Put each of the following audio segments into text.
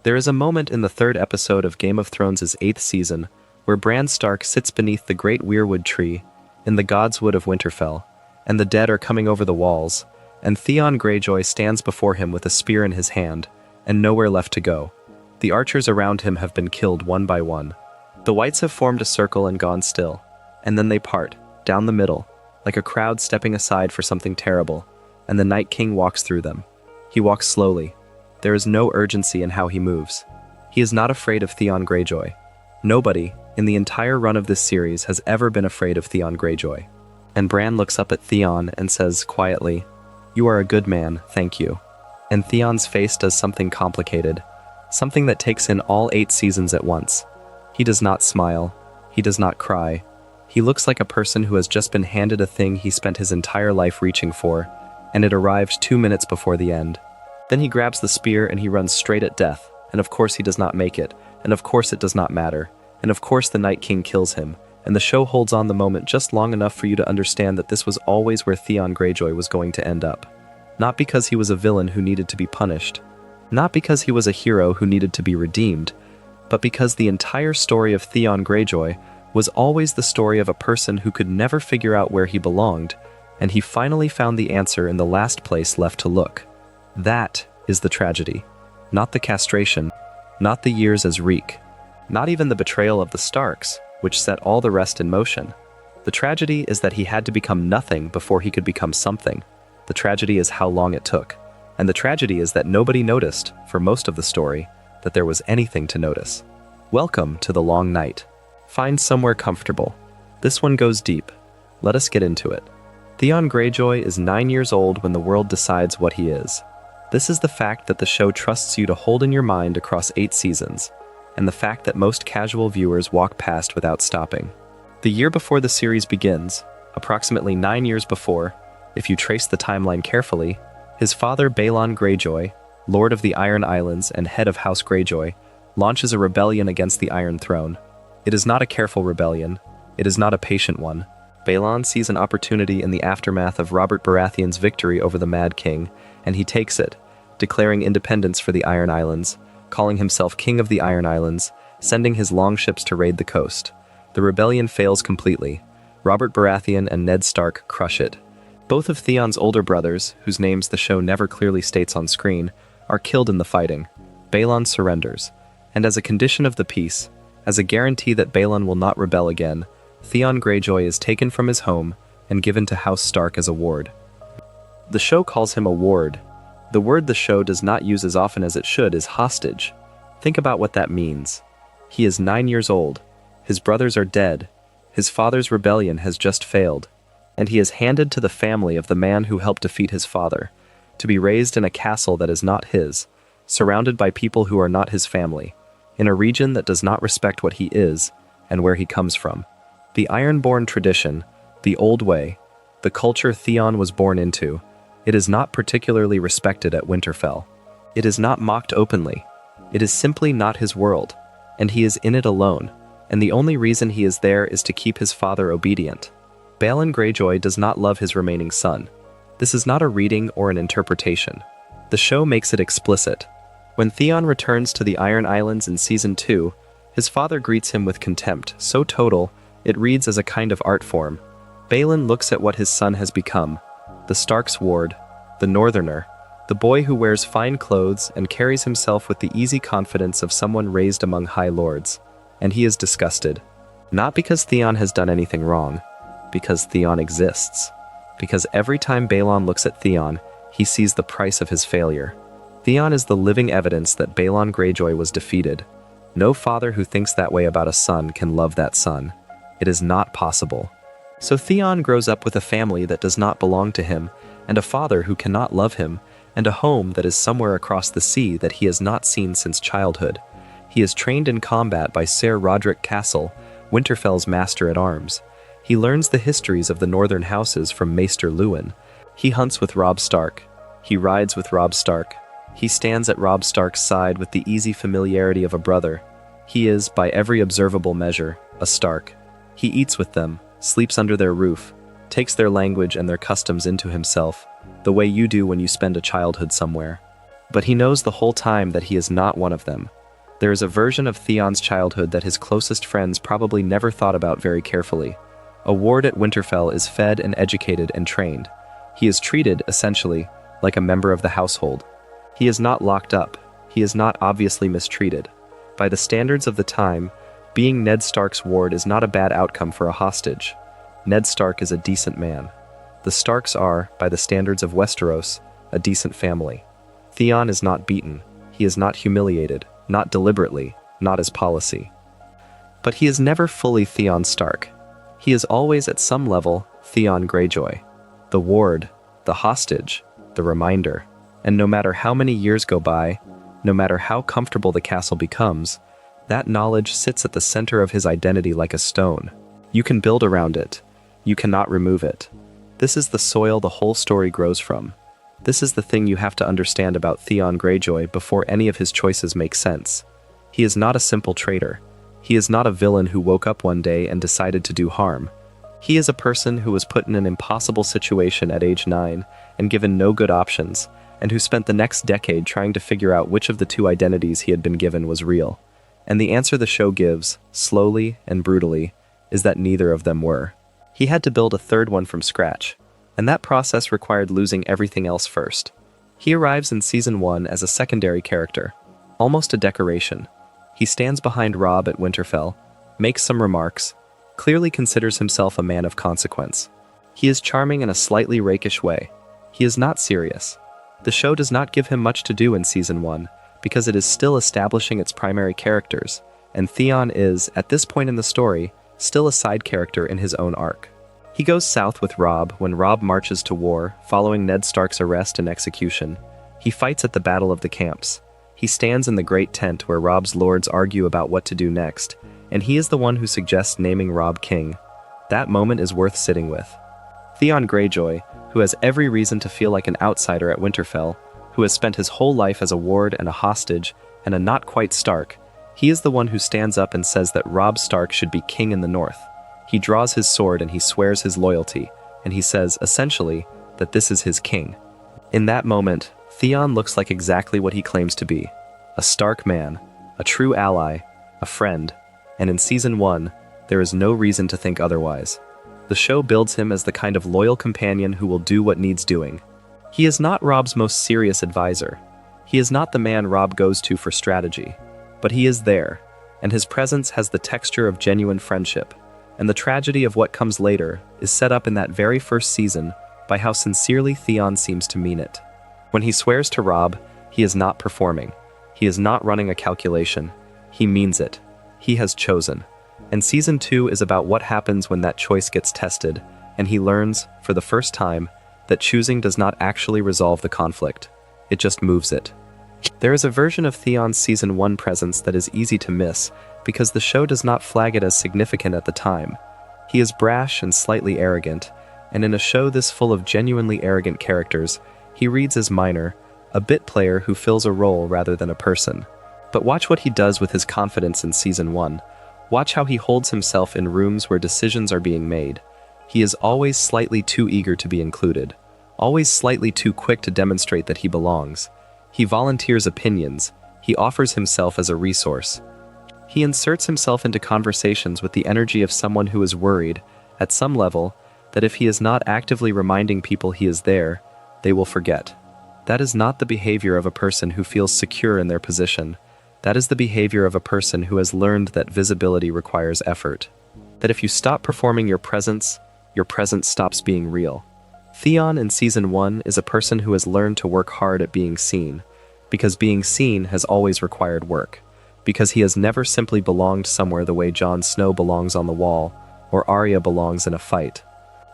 There is a moment in the third episode of Game of Thrones' 8th season where Bran Stark sits beneath the great weirwood tree in the Godswood of Winterfell, and the dead are coming over the walls, and Theon Greyjoy stands before him with a spear in his hand, and nowhere left to go. The archers around him have been killed one by one. The whites have formed a circle and gone still, and then they part, down the middle, like a crowd stepping aside for something terrible, and the Night King walks through them. He walks slowly. There is no urgency in how he moves. He is not afraid of Theon Greyjoy. Nobody, in the entire run of this series, has ever been afraid of Theon Greyjoy. And Bran looks up at Theon and says quietly, "You are a good man, thank you." And Theon's face does something complicated, something that takes in all 8 seasons at once. He does not smile. He does not cry. He looks like a person who has just been handed a thing he spent his entire life reaching for, and it arrived 2 minutes before the end. Then he grabs the spear and he runs straight at death, and of course he does not make it, and of course it does not matter, and of course the Night King kills him, and the show holds on the moment just long enough for you to understand that this was always where Theon Greyjoy was going to end up. Not because he was a villain who needed to be punished, not because he was a hero who needed to be redeemed, but because the entire story of Theon Greyjoy was always the story of a person who could never figure out where he belonged, and he finally found the answer in the last place left to look. That is the tragedy. Not the castration, not the years as Reek, not even the betrayal of the Starks, which set all the rest in motion. The tragedy is that he had to become nothing before he could become something. The tragedy is how long it took. And the tragedy is that nobody noticed, for most of the story, that there was anything to notice. Welcome to the long night. Find somewhere comfortable. This one goes deep. Let us get into it. Theon Greyjoy is 9 years old when the world decides what he is. This is the fact that the show trusts you to hold in your mind across 8 seasons, and the fact that most casual viewers walk past without stopping. The year before the series begins, approximately 9 years before, if you trace the timeline carefully, his father Balon Greyjoy, Lord of the Iron Islands and head of House Greyjoy, launches a rebellion against the Iron Throne. It is not a careful rebellion. It is not a patient one. Balon sees an opportunity in the aftermath of Robert Baratheon's victory over the Mad King, and he takes it, declaring independence for the Iron Islands, calling himself King of the Iron Islands, sending his longships to raid the coast. The rebellion fails completely. Robert Baratheon and Ned Stark crush it. Both of Theon's older brothers, whose names the show never clearly states on screen, are killed in the fighting. Balon surrenders, and as a condition of the peace, as a guarantee that Balon will not rebel again, Theon Greyjoy is taken from his home and given to House Stark as a ward. The show calls him a ward. The word the show does not use as often as it should is hostage. Think about what that means. He is 9 years old. His brothers are dead. His father's rebellion has just failed, and he is handed to the family of the man who helped defeat his father, to be raised in a castle that is not his, surrounded by people who are not his family, in a region that does not respect what he is and where he comes from. The Ironborn tradition, the old way, the culture Theon was born into, it is not particularly respected at Winterfell. It is not mocked openly. It is simply not his world, and he is in it alone, and the only reason he is there is to keep his father obedient. Balon Greyjoy does not love his remaining son. This is not a reading or an interpretation. The show makes it explicit. When Theon returns to the Iron Islands in Season 2, his father greets him with contempt, so total, it reads as a kind of art form. Balon looks at what his son has become, the Stark's ward, the Northerner, the boy who wears fine clothes and carries himself with the easy confidence of someone raised among high lords, and he is disgusted. Not because Theon has done anything wrong, because Theon exists. Because every time Balon looks at Theon, he sees the price of his failure. Theon is the living evidence that Balon Greyjoy was defeated. No father who thinks that way about a son can love that son. It is not possible. So Theon grows up with a family that does not belong to him, and a father who cannot love him, and a home that is somewhere across the sea that he has not seen since childhood. He is trained in combat by Ser Roderick Castle, Winterfell's master-at-arms. He learns the histories of the northern houses from Maester Luwin. He hunts with Robb Stark. He rides with Robb Stark. He stands at Robb Stark's side with the easy familiarity of a brother. He is, by every observable measure, a Stark. He eats with them, sleeps under their roof, takes their language and their customs into himself, the way you do when you spend a childhood somewhere. But he knows the whole time that he is not one of them. There is a version of Theon's childhood that his closest friends probably never thought about very carefully. A ward at Winterfell is fed and educated and trained. He is treated, essentially, like a member of the household. He is not locked up. He is not obviously mistreated. By the standards of the time, being Ned Stark's ward is not a bad outcome for a hostage. Ned Stark is a decent man. The Starks are, by the standards of Westeros, a decent family. Theon is not beaten. He is not humiliated, not deliberately, not as policy. But he is never fully Theon Stark. He is always at some level Theon Greyjoy. The ward, the hostage, the reminder. And no matter how many years go by, no matter how comfortable the castle becomes, that knowledge sits at the center of his identity like a stone. You can build around it. You cannot remove it. This is the soil the whole story grows from. This is the thing you have to understand about Theon Greyjoy before any of his choices make sense. He is not a simple traitor. He is not a villain who woke up one day and decided to do harm. He is a person who was put in an impossible situation at age 9 and given no good options, and who spent the next decade trying to figure out which of the two identities he had been given was real. And the answer the show gives, slowly and brutally, is that neither of them were. He had to build a third one from scratch, and that process required losing everything else first. He arrives in Season 1 as a secondary character, almost a decoration. He stands behind Robb at Winterfell, makes some remarks, clearly considers himself a man of consequence. He is charming in a slightly rakish way. He is not serious. The show does not give him much to do in Season 1, because it is still establishing its primary characters, and Theon is, at this point in the story, still a side character in his own arc. He goes south with Robb when Robb marches to war, following Ned Stark's arrest and execution. He fights at the Battle of the Camps. He stands in the Great Tent where Robb's lords argue about what to do next, and he is the one who suggests naming Robb king. That moment is worth sitting with. Theon Greyjoy, who has every reason to feel like an outsider at Winterfell, who has spent his whole life as a ward and a hostage, and a not-quite Stark, he is the one who stands up and says that Robb Stark should be king in the north. He draws his sword and he swears his loyalty, and he says, essentially, that this is his king. In that moment, Theon looks like exactly what he claims to be. A Stark man, a true ally, a friend, and in Season 1, there is no reason to think otherwise. The show builds him as the kind of loyal companion who will do what needs doing. He is not Robb's most serious advisor. He is not the man Robb goes to for strategy. But he is there, and his presence has the texture of genuine friendship, and the tragedy of what comes later is set up in that very first season by how sincerely Theon seems to mean it. When he swears to Robb, he is not performing. He is not running a calculation. He means it. He has chosen. And Season 2 is about what happens when that choice gets tested, and he learns, for the first time, that choosing does not actually resolve the conflict. It just moves it. There is a version of Theon's Season 1 presence that is easy to miss because the show does not flag it as significant at the time. He is brash and slightly arrogant, and in a show this full of genuinely arrogant characters, he reads as minor, a bit player who fills a role rather than a person. But watch what he does with his confidence in Season 1. Watch how he holds himself in rooms where decisions are being made. He is always slightly too eager to be included, always slightly too quick to demonstrate that he belongs. He volunteers opinions. He offers himself as a resource. He inserts himself into conversations with the energy of someone who is worried, at some level, that if he is not actively reminding people he is there, they will forget. That is not the behavior of a person who feels secure in their position. That is the behavior of a person who has learned that visibility requires effort. That if you stop performing your presence stops being real. Theon in Season 1 is a person who has learned to work hard at being seen, because being seen has always required work, because he has never simply belonged somewhere the way Jon Snow belongs on the wall, or Arya belongs in a fight.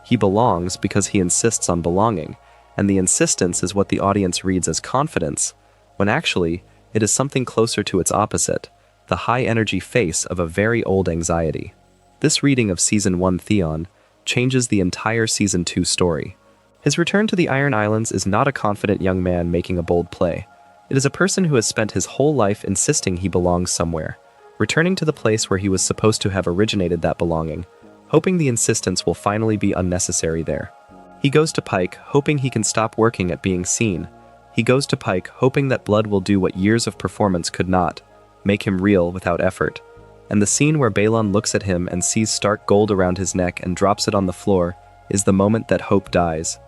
He belongs because he insists on belonging, and the insistence is what the audience reads as confidence, when actually, it is something closer to its opposite, the high-energy face of a very old anxiety. This reading of Season 1 Theon changes the entire Season 2 story. His return to the Iron Islands is not a confident young man making a bold play. It is a person who has spent his whole life insisting he belongs somewhere, returning to the place where he was supposed to have originated that belonging, hoping the insistence will finally be unnecessary there. He goes to Pyke, hoping he can stop working at being seen. He goes to Pyke hoping that blood will do what years of performance could not, make him real without effort. And the scene where Balon looks at him and sees Stark gold around his neck and drops it on the floor is the moment that hope dies.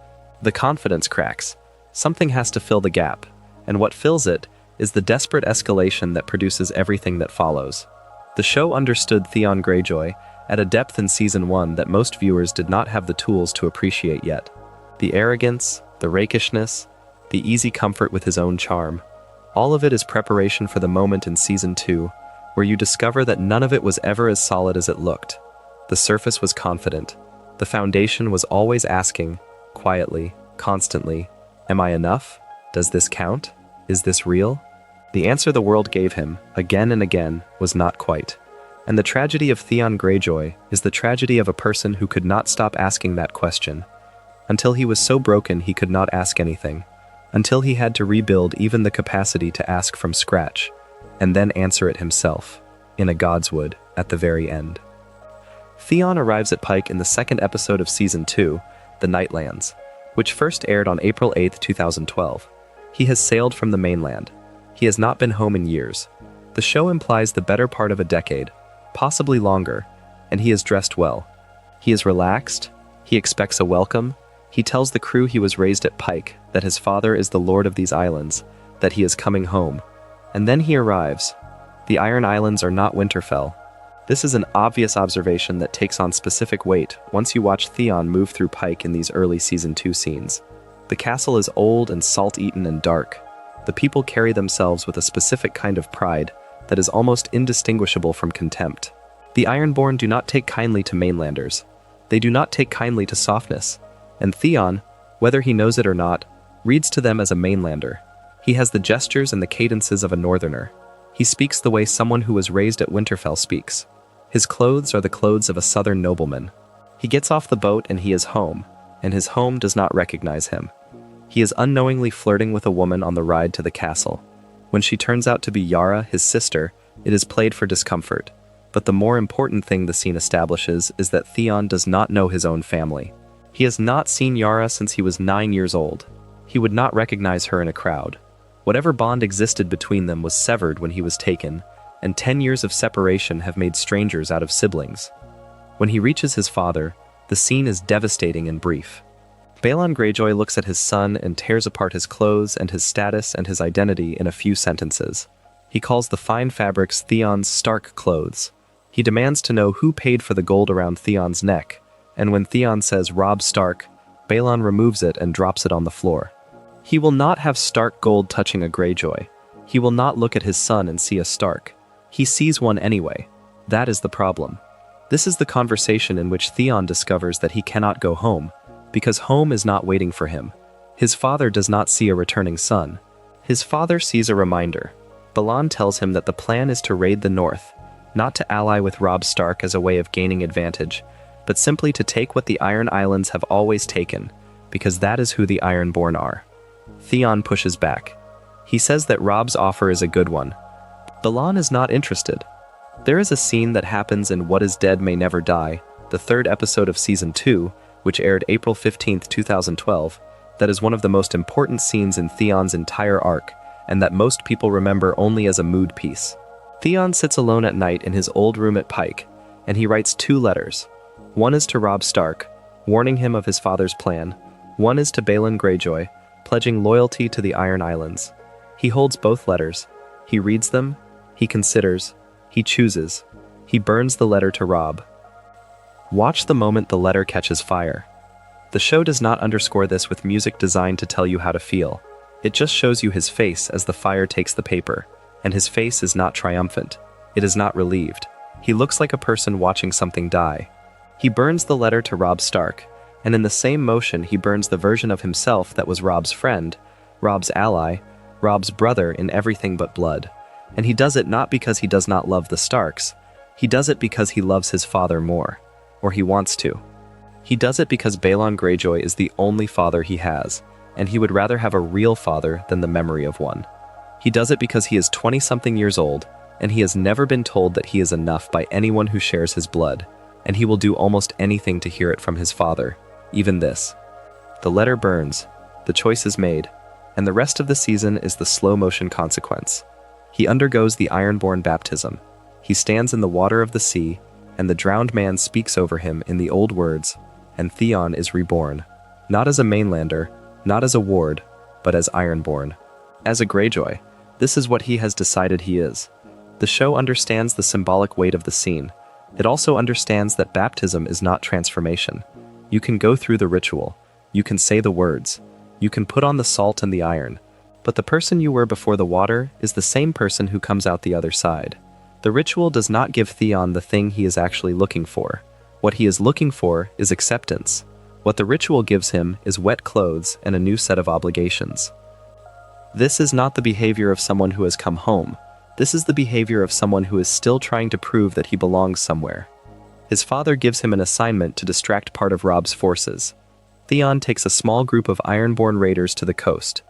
The confidence cracks. Something has to fill the gap, and what fills it is the desperate escalation that produces everything that follows. The show understood Theon Greyjoy at a depth in Season 1 that most viewers did not have the tools to appreciate yet. The arrogance, the rakishness, the easy comfort with his own charm. All of it is preparation for the moment in Season 2, where you discover that none of it was ever as solid as it looked. The surface was confident. The foundation was always asking, quietly, constantly, "Am I enough? Does this count? Is this real?" The answer the world gave him, again and again, was not quite. And the tragedy of Theon Greyjoy is the tragedy of a person who could not stop asking that question, until he was so broken he could not ask anything, until he had to rebuild even the capacity to ask from scratch, and then answer it himself, in a Godswood, at the very end. Theon arrives at Pyke in the second episode of Season 2, The Nightlands, which first aired on April 8, 2012. He has sailed from the mainland. He has not been home in years. The show implies the better part of a decade, possibly longer, and he is dressed well. He is relaxed. He expects a welcome. He tells the crew he was raised at Pyke, that his father is the lord of these islands, that he is coming home. And then he arrives. The Iron Islands are not Winterfell. This is an obvious observation that takes on specific weight once you watch Theon move through Pyke in these early Season 2 scenes. The castle is old and salt-eaten and dark. The people carry themselves with a specific kind of pride that is almost indistinguishable from contempt. The Ironborn do not take kindly to mainlanders. They do not take kindly to softness. And Theon, whether he knows it or not, reads to them as a mainlander. He has the gestures and the cadences of a northerner. He speaks the way someone who was raised at Winterfell speaks. His clothes are the clothes of a southern nobleman. He gets off the boat and he is home, and his home does not recognize him. He is unknowingly flirting with a woman on the ride to the castle. When she turns out to be Yara, his sister, it is played for discomfort. But the more important thing the scene establishes is that Theon does not know his own family. He has not seen Yara since he was 9 years old. He would not recognize her in a crowd. Whatever bond existed between them was severed when he was taken, and 10 years of separation have made strangers out of siblings. When he reaches his father, the scene is devastating and brief. Balon Greyjoy looks at his son and tears apart his clothes and his status and his identity in a few sentences. He calls the fine fabrics Theon's Stark clothes. He demands to know who paid for the gold around Theon's neck, and when Theon says Robb Stark, Balon removes it and drops it on the floor. He will not have Stark gold touching a Greyjoy. He will not look at his son and see a Stark. He sees one anyway. That is the problem. This is the conversation in which Theon discovers that he cannot go home, because home is not waiting for him. His father does not see a returning son. His father sees a reminder. Balon tells him that the plan is to raid the north, not to ally with Robb Stark as a way of gaining advantage, but simply to take what the Iron Islands have always taken, because that is who the Ironborn are. Theon pushes back. He says that Robb's offer is a good one. Balon is not interested. There is a scene that happens in What Is Dead May Never Die, the third episode of Season 2, which aired April 15, 2012, that is one of the most important scenes in Theon's entire arc, and that most people remember only as a mood piece. Theon sits alone at night in his old room at Pyke, and he writes 2 letters. One is to Robb Stark, warning him of his father's plan. One is to Balon Greyjoy, pledging loyalty to the Iron Islands. He holds both letters. He reads them. He considers. He chooses. He burns the letter to Robb. Watch the moment the letter catches fire. The show does not underscore this with music designed to tell you how to feel. It just shows you his face as the fire takes the paper, and his face is not triumphant. It is not relieved. He looks like a person watching something die. He burns the letter to Robb Stark, and in the same motion he burns the version of himself that was Robb's friend, Robb's ally, Robb's brother in everything but blood. And he does it not because he does not love the Starks. He does it because he loves his father more. Or he wants to. He does it because Balon Greyjoy is the only father he has, and he would rather have a real father than the memory of one. He does it because he is 20-something years old, and he has never been told that he is enough by anyone who shares his blood, and he will do almost anything to hear it from his father, even this. The letter burns, the choice is made, and the rest of the season is the slow-motion consequence. He undergoes the Ironborn baptism. He stands in the water of the sea, and the drowned man speaks over him in the old words, and Theon is reborn. Not as a mainlander, not as a ward, but as Ironborn. As a Greyjoy, this is what he has decided he is. The show understands the symbolic weight of the scene. It also understands that baptism is not transformation. You can go through the ritual. You can say the words. You can put on the salt and the iron. But the person you were before the water is the same person who comes out the other side. The ritual does not give Theon the thing he is actually looking for. What he is looking for is acceptance. What the ritual gives him is wet clothes and a new set of obligations. This is not the behavior of someone who has come home. This is the behavior of someone who is still trying to prove that he belongs somewhere. His father gives him an assignment to distract part of Robb's forces. Theon takes a small group of Ironborn raiders to the coast.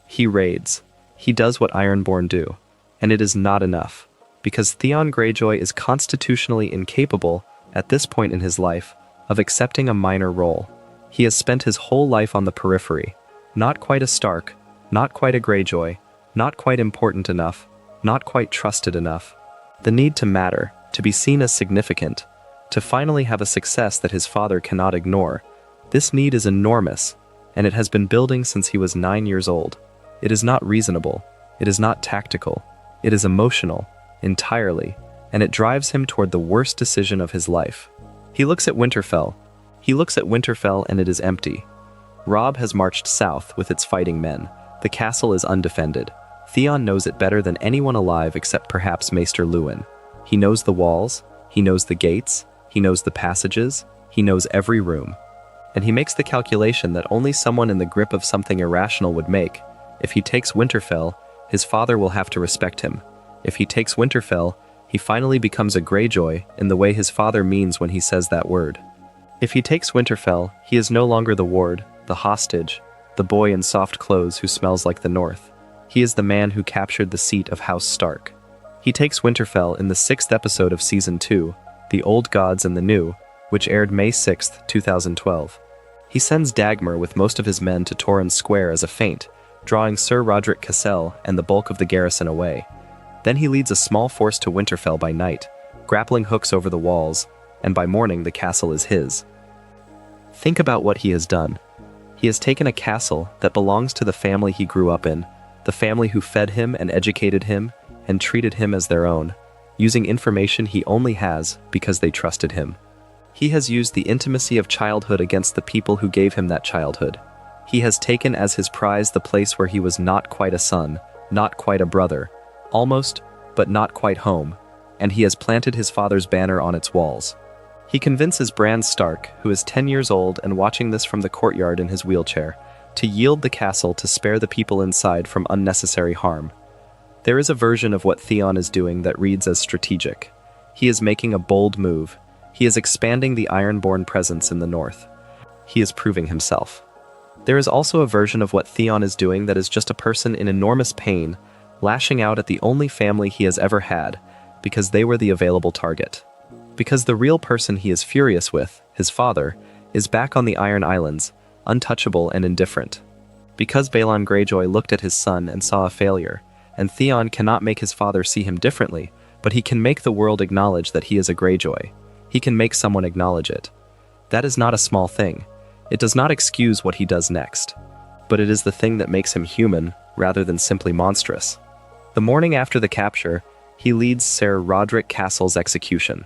He raids. He does what Ironborn do. And it is not enough. Because Theon Greyjoy is constitutionally incapable, at this point in his life, of accepting a minor role. He has spent his whole life on the periphery. Not quite a Stark, not quite a Greyjoy, not quite important enough, not quite trusted enough. The need to matter, to be seen as significant, to finally have a success that his father cannot ignore. This need is enormous, and it has been building since he was 9 years old. It is not reasonable, it is not tactical, it is emotional, entirely, and it drives him toward the worst decision of his life. He looks at Winterfell. He looks at Winterfell and it is empty. Robb has marched south with its fighting men. The castle is undefended. Theon knows it better than anyone alive except perhaps Maester Luwin. He knows the walls, he knows the gates, he knows the passages, he knows every room. And he makes the calculation that only someone in the grip of something irrational would make. If he takes Winterfell, his father will have to respect him. If he takes Winterfell, he finally becomes a Greyjoy in the way his father means when he says that word. If he takes Winterfell, he is no longer the ward, the hostage, the boy in soft clothes who smells like the North. He is the man who captured the seat of House Stark. He takes Winterfell in the 6th episode of Season 2, The Old Gods and the New, which aired May 6, 2012. He sends Dagmar with most of his men to Torrhen Square as a feint, drawing Sir Rodrik Cassel and the bulk of the garrison away. Then he leads a small force to Winterfell by night, grappling hooks over the walls, and by morning the castle is his. Think about what he has done. He has taken a castle that belongs to the family he grew up in, the family who fed him and educated him and treated him as their own, using information he only has because they trusted him. He has used the intimacy of childhood against the people who gave him that childhood. He has taken as his prize the place where he was not quite a son, not quite a brother, almost, but not quite home, and he has planted his father's banner on its walls. He convinces Bran Stark, who is 10 years old and watching this from the courtyard in his wheelchair, to yield the castle to spare the people inside from unnecessary harm. There is a version of what Theon is doing that reads as strategic. He is making a bold move. He is expanding the Ironborn presence in the north. He is proving himself. There is also a version of what Theon is doing that is just a person in enormous pain, lashing out at the only family he has ever had, because they were the available target. Because the real person he is furious with, his father, is back on the Iron Islands, untouchable and indifferent. Because Balon Greyjoy looked at his son and saw a failure, and Theon cannot make his father see him differently, but he can make the world acknowledge that he is a Greyjoy. He can make someone acknowledge it. That is not a small thing. It does not excuse what he does next. But it is the thing that makes him human, rather than simply monstrous. The morning after the capture, he leads Sir Rodrik Castle's execution.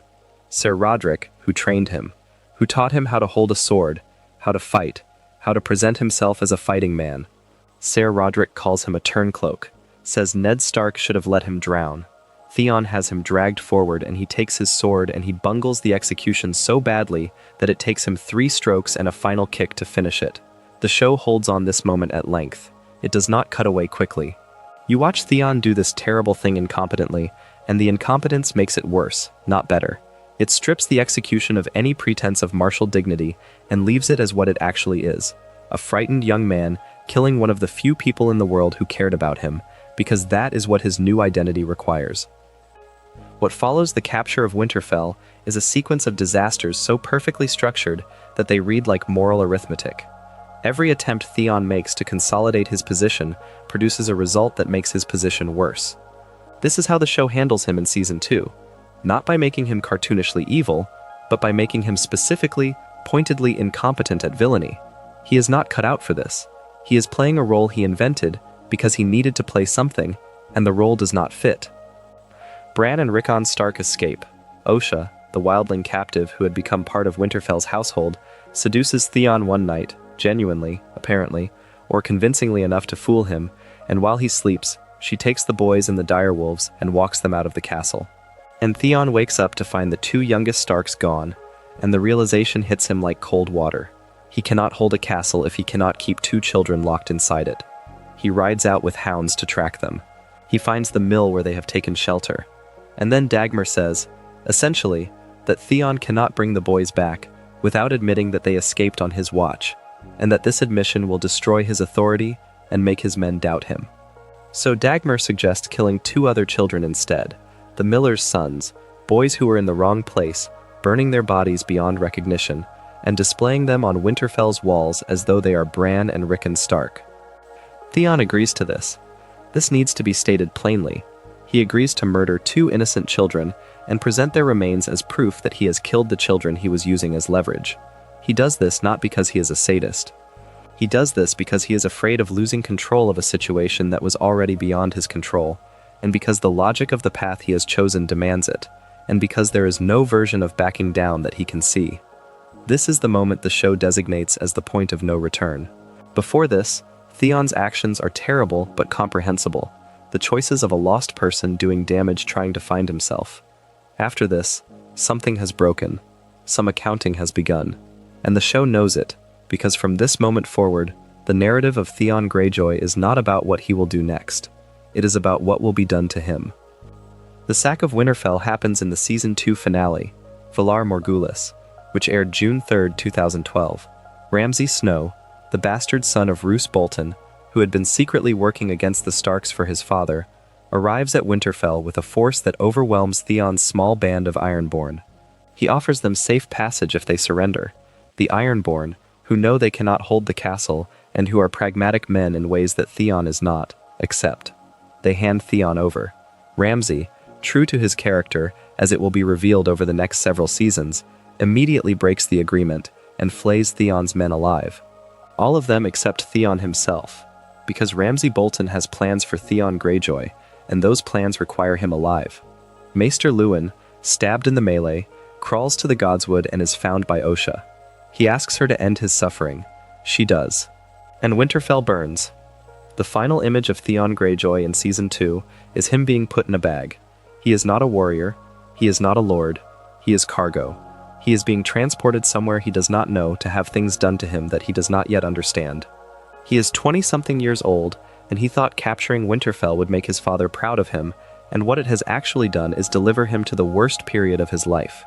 Sir Rodrik, who trained him, who taught him how to hold a sword, how to fight, how to present himself as a fighting man. Sir Rodrik calls him a turncloak, says Ned Stark should have let him drown. Theon has him dragged forward and he takes his sword and he bungles the execution so badly that it takes him 3 strokes and a final kick to finish it. The show holds on this moment at length. It does not cut away quickly. You watch Theon do this terrible thing incompetently, and the incompetence makes it worse, not better. It strips the execution of any pretense of martial dignity and leaves it as what it actually is. A frightened young man killing one of the few people in the world who cared about him, because that is what his new identity requires. What follows the capture of Winterfell is a sequence of disasters so perfectly structured that they read like moral arithmetic. Every attempt Theon makes to consolidate his position produces a result that makes his position worse. This is how the show handles him in Season 2, not by making him cartoonishly evil, but by making him specifically, pointedly incompetent at villainy. He is not cut out for this. He is playing a role he invented because he needed to play something, and the role does not fit. Bran and Rickon Stark escape. Osha, the wildling captive who had become part of Winterfell's household, seduces Theon one night, genuinely, apparently, or convincingly enough to fool him, and while he sleeps, she takes the boys and the direwolves and walks them out of the castle. And Theon wakes up to find the two youngest Starks gone, and the realization hits him like cold water. He cannot hold a castle if he cannot keep two children locked inside it. He rides out with hounds to track them. He finds the mill where they have taken shelter. And then Dagmar says, essentially, that Theon cannot bring the boys back without admitting that they escaped on his watch, and that this admission will destroy his authority and make his men doubt him. So Dagmar suggests killing two other children instead, the miller's sons, boys who were in the wrong place, burning their bodies beyond recognition, and displaying them on Winterfell's walls as though they are Bran and Rickon Stark. Theon agrees to this. This needs to be stated plainly. He agrees to murder two innocent children and present their remains as proof that he has killed the children he was using as leverage. He does this not because he is a sadist. He does this because he is afraid of losing control of a situation that was already beyond his control, and because the logic of the path he has chosen demands it, and because there is no version of backing down that he can see. This is the moment the show designates as the point of no return. Before this, Theon's actions are terrible but comprehensible, the choices of a lost person doing damage trying to find himself. After this, something has broken, some accounting has begun, and the show knows it, because from this moment forward, the narrative of Theon Greyjoy is not about what he will do next. It is about what will be done to him. The sack of Winterfell happens in the Season 2 finale, Valar Morghulis, which aired June 3, 2012. Ramsay Snow, the bastard son of Roose Bolton, who had been secretly working against the Starks for his father, arrives at Winterfell with a force that overwhelms Theon's small band of Ironborn. He offers them safe passage if they surrender. The Ironborn, who know they cannot hold the castle and who are pragmatic men in ways that Theon is not, accept. They hand Theon over. Ramsay, true to his character, as it will be revealed over the next several seasons, immediately breaks the agreement and flays Theon's men alive. All of them except Theon himself, because Ramsay Bolton has plans for Theon Greyjoy, and those plans require him alive. Maester Luwin, stabbed in the melee, crawls to the Godswood and is found by Osha. He asks her to end his suffering. She does. And Winterfell burns. The final image of Theon Greyjoy in Season 2 is him being put in a bag. He is not a warrior. He is not a lord. He is cargo. He is being transported somewhere he does not know to have things done to him that he does not yet understand. He is 20-something years old, and he thought capturing Winterfell would make his father proud of him, and what it has actually done is deliver him to the worst period of his life.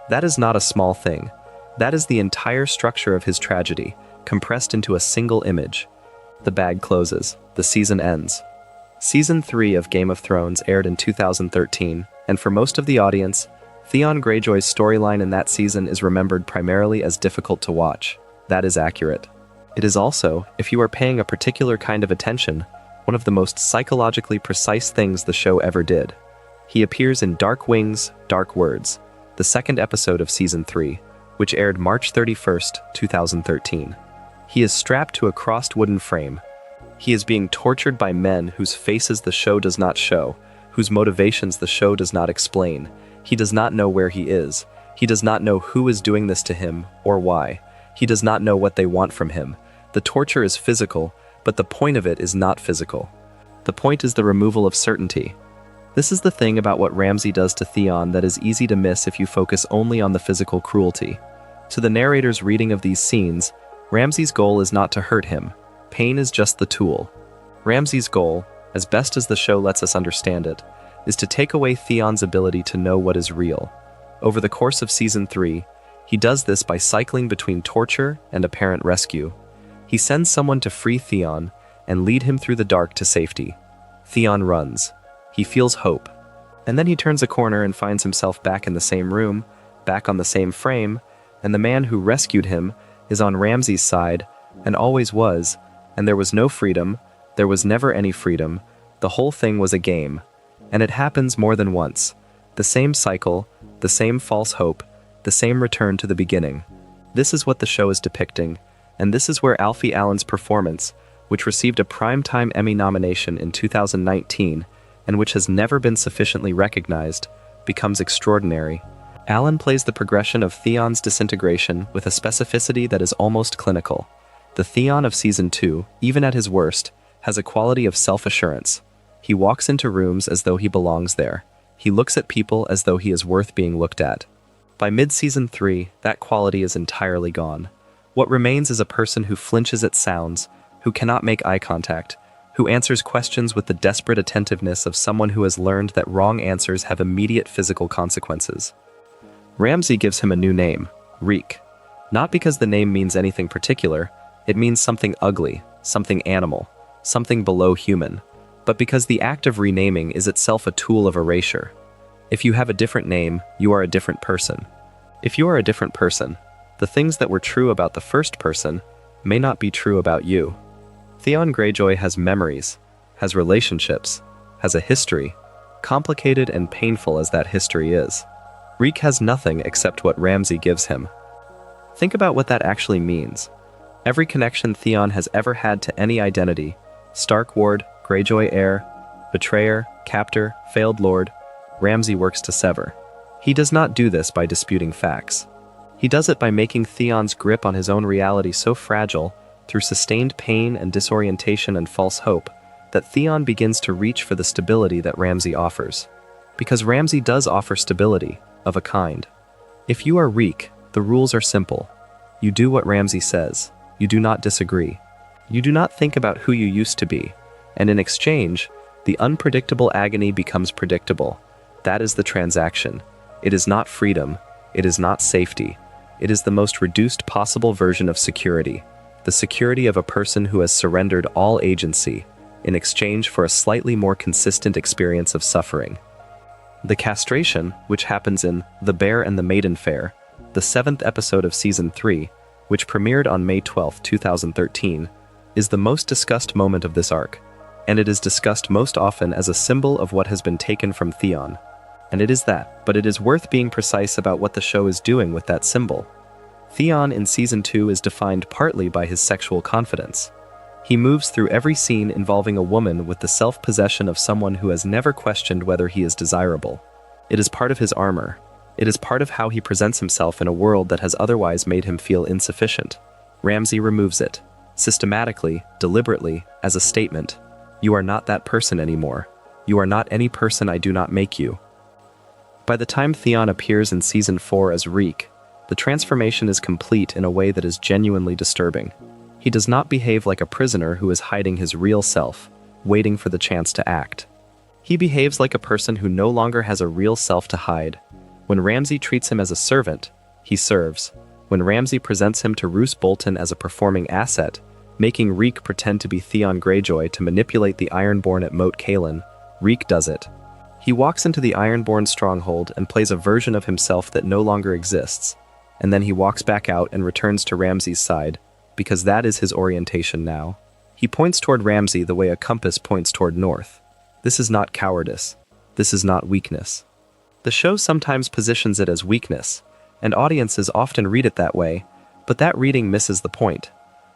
That is not a small thing. That is the entire structure of his tragedy, compressed into a single image. The bag closes. The season ends. Season 3 of Game of Thrones aired in 2013, and for most of the audience, Theon Greyjoy's storyline in that season is remembered primarily as difficult to watch. That is accurate. It is also, if you are paying a particular kind of attention, one of the most psychologically precise things the show ever did. He appears in Dark Wings, Dark Words, the second episode of Season 3, which aired March 31st, 2013. He is strapped to a crossed wooden frame. He is being tortured by men whose faces the show does not show, whose motivations the show does not explain. He does not know where he is. He does not know who is doing this to him, or why. He does not know what they want from him. The torture is physical, but the point of it is not physical. The point is the removal of certainty. This is the thing about what Ramsay does to Theon that is easy to miss if you focus only on the physical cruelty. To the narrator's reading of these scenes, Ramsay's goal is not to hurt him. Pain is just the tool. Ramsay's goal, as best as the show lets us understand it, is to take away Theon's ability to know what is real. Over the course of Season 3, he does this by cycling between torture and apparent rescue. He sends someone to free Theon and lead him through the dark to safety. Theon runs. He feels hope. And then he turns a corner and finds himself back in the same room, back on the same frame, and the man who rescued him is on Ramsay's side, and always was, and there was no freedom, there was never any freedom, the whole thing was a game. And it happens more than once. The same cycle, the same false hope, the same return to the beginning. This is what the show is depicting, and this is where Alfie Allen's performance, which received a Primetime Emmy nomination in 2019, and which has never been sufficiently recognized, becomes extraordinary. Allen plays the progression of Theon's disintegration with a specificity that is almost clinical. The Theon of Season 2, even at his worst, has a quality of self-assurance. He walks into rooms as though he belongs there. He looks at people as though he is worth being looked at. By mid-Season 3, that quality is entirely gone. What remains is a person who flinches at sounds, who cannot make eye contact, who answers questions with the desperate attentiveness of someone who has learned that wrong answers have immediate physical consequences. Ramsay gives him a new name, Reek. Not because the name means anything particular, it means something ugly, something animal, something below human, but because the act of renaming is itself a tool of erasure. If you have a different name, you are a different person. If you are a different person, the things that were true about the first person may not be true about you. Theon Greyjoy has memories, has relationships, has a history, complicated and painful as that history is. Reek has nothing except what Ramsay gives him. Think about what that actually means. Every connection Theon has ever had to any identity, Stark ward, Greyjoy heir, betrayer, captor, failed lord, Ramsay works to sever. He does not do this by disputing facts. He does it by making Theon's grip on his own reality so fragile, through sustained pain and disorientation and false hope, that Theon begins to reach for the stability that Ramsay offers. Because Ramsay does offer stability, of a kind. If you are Reek, the rules are simple. You do what Ramsay says. You do not disagree. You do not think about who you used to be, and in exchange, the unpredictable agony becomes predictable. That is the transaction. It is not freedom. It is not safety. It is the most reduced possible version of security. The security of a person who has surrendered all agency in exchange for a slightly more consistent experience of suffering. The castration, which happens in The Bear and the Maiden Fair, the 7th episode of Season 3, which premiered on May 12, 2013, is the most discussed moment of this arc, and it is discussed most often as a symbol of what has been taken from Theon. And it is that, but it is worth being precise about what the show is doing with that symbol. Theon in Season 2 is defined partly by his sexual confidence. He moves through every scene involving a woman with the self-possession of someone who has never questioned whether he is desirable. It is part of his armor. It is part of how he presents himself in a world that has otherwise made him feel insufficient. Ramsay removes it, systematically, deliberately, as a statement. You are not that person anymore. You are not any person I do not make you. By the time Theon appears in Season 4 as Reek, the transformation is complete in a way that is genuinely disturbing. He does not behave like a prisoner who is hiding his real self, waiting for the chance to act. He behaves like a person who no longer has a real self to hide. When Ramsay treats him as a servant, he serves. When Ramsay presents him to Roose Bolton as a performing asset, making Reek pretend to be Theon Greyjoy to manipulate the Ironborn at Moat Cailin, Reek does it. He walks into the Ironborn stronghold and plays a version of himself that no longer exists, and then he walks back out and returns to Ramsay's side, because that is his orientation now. He points toward Ramsay the way a compass points toward north. This is not cowardice. This is not weakness. The show sometimes positions it as weakness, and audiences often read it that way, but that reading misses the point.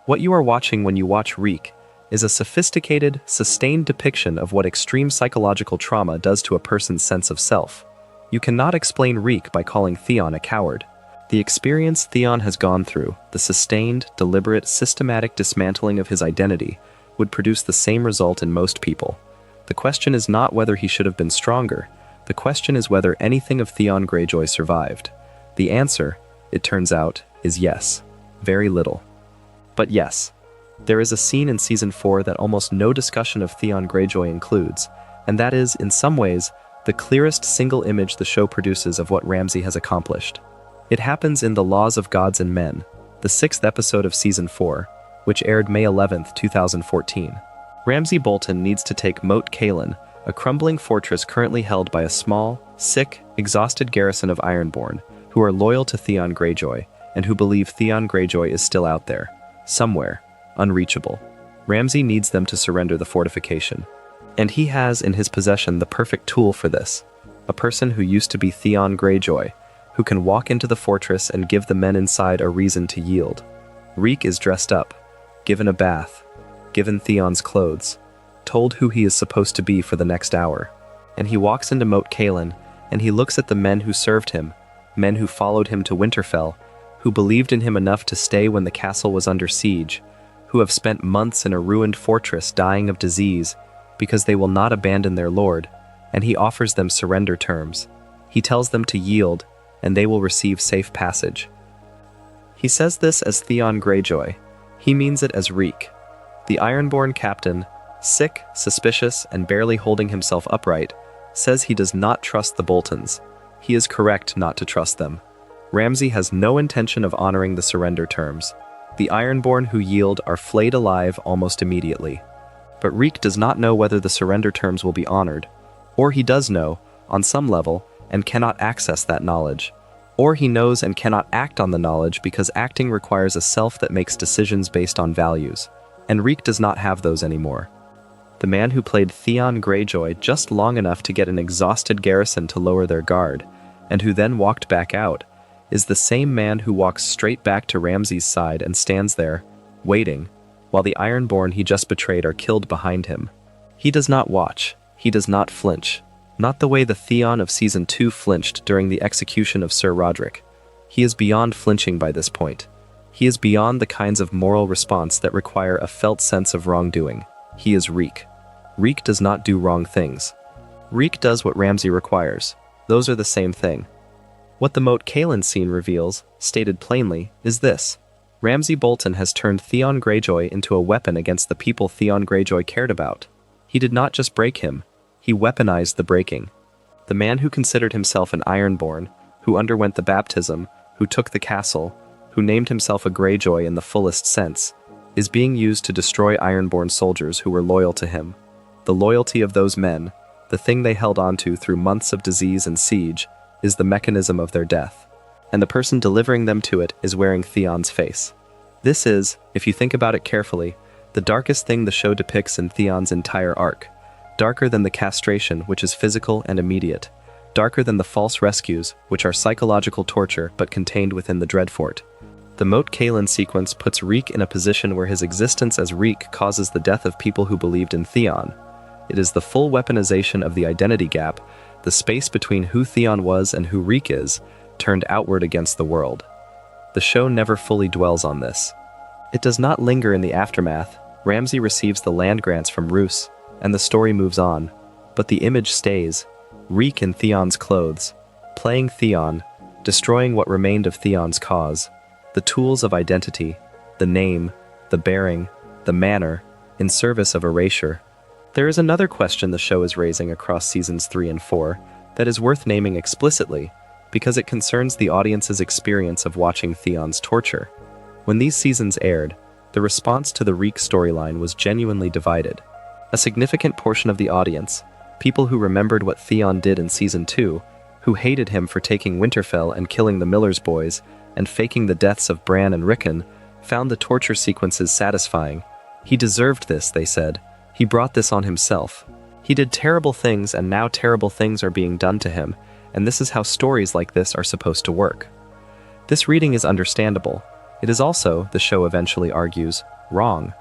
What you are watching when you watch Reek is a sophisticated, sustained depiction of what extreme psychological trauma does to a person's sense of self. You cannot explain Reek by calling Theon a coward. The experience Theon has gone through, the sustained, deliberate, systematic dismantling of his identity, would produce the same result in most people. The question is not whether he should have been stronger. The question is whether anything of Theon Greyjoy survived. The answer, it turns out, is yes. Very little. But yes, there is a scene in Season 4 that almost no discussion of Theon Greyjoy includes, and that is, in some ways, the clearest single image the show produces of what Ramsay has accomplished. It happens in The Laws of Gods and Men, the 6th episode of Season 4, which aired May 11, 2014. Ramsay Bolton needs to take Moat Cailin, a crumbling fortress currently held by a small, sick, exhausted garrison of Ironborn, who are loyal to Theon Greyjoy, and who believe Theon Greyjoy is still out there, somewhere, unreachable. Ramsay needs them to surrender the fortification. And he has in his possession the perfect tool for this. A person who used to be Theon Greyjoy, who can walk into the fortress and give the men inside a reason to yield. Reek is dressed up, given a bath, given Theon's clothes, told who he is supposed to be for the next hour. And he walks into Moat Cailin, and he looks at the men who served him, men who followed him to Winterfell, who believed in him enough to stay when the castle was under siege, who have spent months in a ruined fortress dying of disease because they will not abandon their lord, and he offers them surrender terms. He tells them to yield, and they will receive safe passage. He says this as Theon Greyjoy. He means it as Reek. The Ironborn captain, sick, suspicious, and barely holding himself upright, says he does not trust the Boltons. He is correct not to trust them. Ramsay has no intention of honoring the surrender terms. The Ironborn who yield are flayed alive almost immediately. But Reek does not know whether the surrender terms will be honored. Or he does know, on some level, and cannot access that knowledge. Or he knows and cannot act on the knowledge because acting requires a self that makes decisions based on values. And Reek does not have those anymore. The man who played Theon Greyjoy just long enough to get an exhausted garrison to lower their guard, and who then walked back out, is the same man who walks straight back to Ramsay's side and stands there, waiting, while the Ironborn he just betrayed are killed behind him. He does not watch. He does not flinch. Not the way the Theon of Season 2 flinched during the execution of Sir Roderick. He is beyond flinching by this point. He is beyond the kinds of moral response that require a felt sense of wrongdoing. He is Reek. Reek does not do wrong things. Reek does what Ramsay requires. Those are the same thing. What the Moat Cailin scene reveals, stated plainly, is this. Ramsay Bolton has turned Theon Greyjoy into a weapon against the people Theon Greyjoy cared about. He did not just break him, he weaponized the breaking. The man who considered himself an Ironborn, who underwent the baptism, who took the castle, who named himself a Greyjoy in the fullest sense, is being used to destroy Ironborn soldiers who were loyal to him. The loyalty of those men, the thing they held onto through months of disease and siege, is the mechanism of their death. And the person delivering them to it is wearing Theon's face. This is, if you think about it carefully, the darkest thing the show depicts in Theon's entire arc. Darker than the castration, which is physical and immediate. Darker than the false rescues, which are psychological torture but contained within the Dreadfort. The Moat Cailin sequence puts Reek in a position where his existence as Reek causes the death of people who believed in Theon. It is the full weaponization of the identity gap, the space between who Theon was and who Reek is, turned outward against the world. The show never fully dwells on this. It does not linger in the aftermath. Ramsay receives the land grants from Roose, and the story moves on. But the image stays. Reek in Theon's clothes, playing Theon, destroying what remained of Theon's cause. The tools of identity, the name, the bearing, the manner, in service of erasure. There is another question the show is raising across seasons 3 and 4 that is worth naming explicitly because it concerns the audience's experience of watching Theon's torture. When these seasons aired, the response to the Reek storyline was genuinely divided. A significant portion of the audience, people who remembered what Theon did in season 2, who hated him for taking Winterfell and killing the Miller's boys and faking the deaths of Bran and Rickon, found the torture sequences satisfying. He deserved this, they said. He brought this on himself. He did terrible things and now terrible things are being done to him, and this is how stories like this are supposed to work. This reading is understandable. It is also, the show eventually argues, wrong.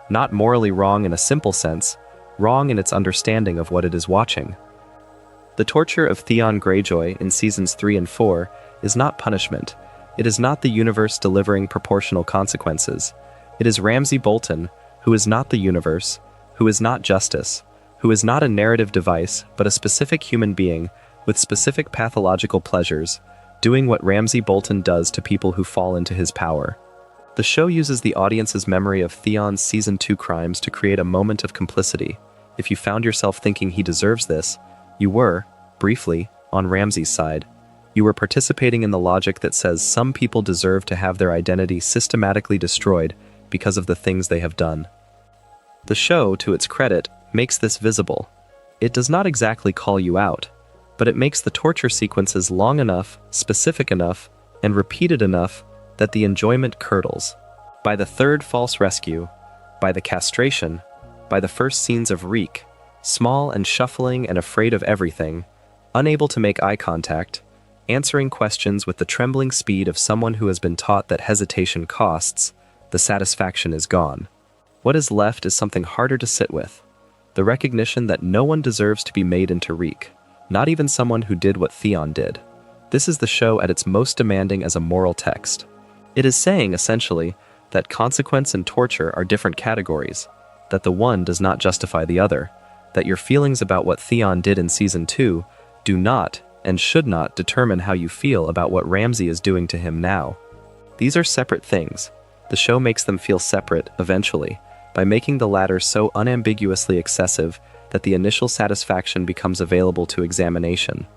Not morally wrong in a simple sense, wrong in its understanding of what it is watching. The torture of Theon Greyjoy in seasons 3 and 4 is not punishment. It is not the universe delivering proportional consequences. It is Ramsay Bolton, who is not the universe, who is not justice, who is not a narrative device, but a specific human being with specific pathological pleasures, doing what Ramsay Bolton does to people who fall into his power. The show uses the audience's memory of Theon's season 2 crimes to create a moment of complicity. If you found yourself thinking he deserves this, you were, briefly, on Ramsay's side. You were participating in the logic that says some people deserve to have their identity systematically destroyed because of the things they have done. The show, to its credit, makes this visible. It does not exactly call you out, but it makes the torture sequences long enough, specific enough, and repeated enough that the enjoyment curdles. By the third false rescue, by the castration, by the first scenes of Reek, small and shuffling and afraid of everything, unable to make eye contact, answering questions with the trembling speed of someone who has been taught that hesitation costs, the satisfaction is gone. What is left is something harder to sit with. The recognition that no one deserves to be made into Reek, not even someone who did what Theon did. This is the show at its most demanding as a moral text. It is saying, essentially, that consequence and torture are different categories, that the one does not justify the other, that your feelings about what Theon did in Season 2 do not and should not determine how you feel about what Ramsay is doing to him now. These are separate things. The show makes them feel separate, eventually, by making the latter so unambiguously excessive that the initial satisfaction becomes available to examination.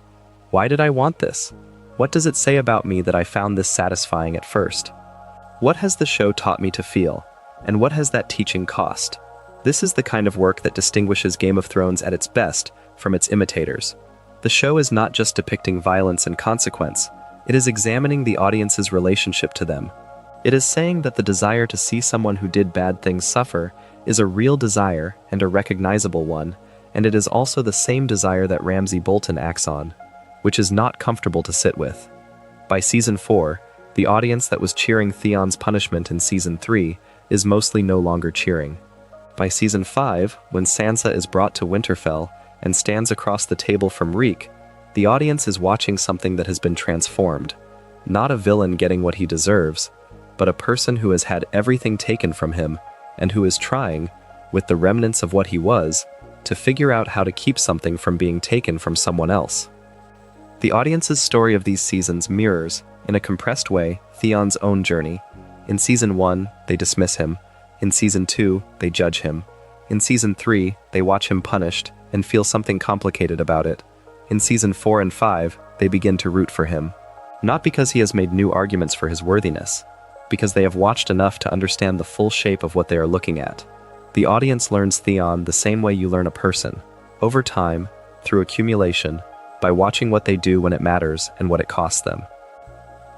Why did I want this? What does it say about me that I found this satisfying at first? What has the show taught me to feel, and what has that teaching cost? This is the kind of work that distinguishes Game of Thrones at its best from its imitators. The show is not just depicting violence and consequence, it is examining the audience's relationship to them. It is saying that the desire to see someone who did bad things suffer is a real desire and a recognizable one, and it is also the same desire that Ramsay Bolton acts on, which is not comfortable to sit with. By Season 4, the audience that was cheering Theon's punishment in Season 3 is mostly no longer cheering. By Season 5, when Sansa is brought to Winterfell and stands across the table from Reek, the audience is watching something that has been transformed. Not a villain getting what he deserves, but a person who has had everything taken from him and who is trying, with the remnants of what he was, to figure out how to keep something from being taken from someone else. The audience's story of these seasons mirrors, in a compressed way, Theon's own journey. In Season 1, they dismiss him. In Season 2, they judge him. In Season 3, they watch him punished and feel something complicated about it. In Season 4 and 5, they begin to root for him. Not because he has made new arguments for his worthiness, because they have watched enough to understand the full shape of what they are looking at. The audience learns Theon the same way you learn a person, over time, through accumulation, by watching what they do when it matters and what it costs them.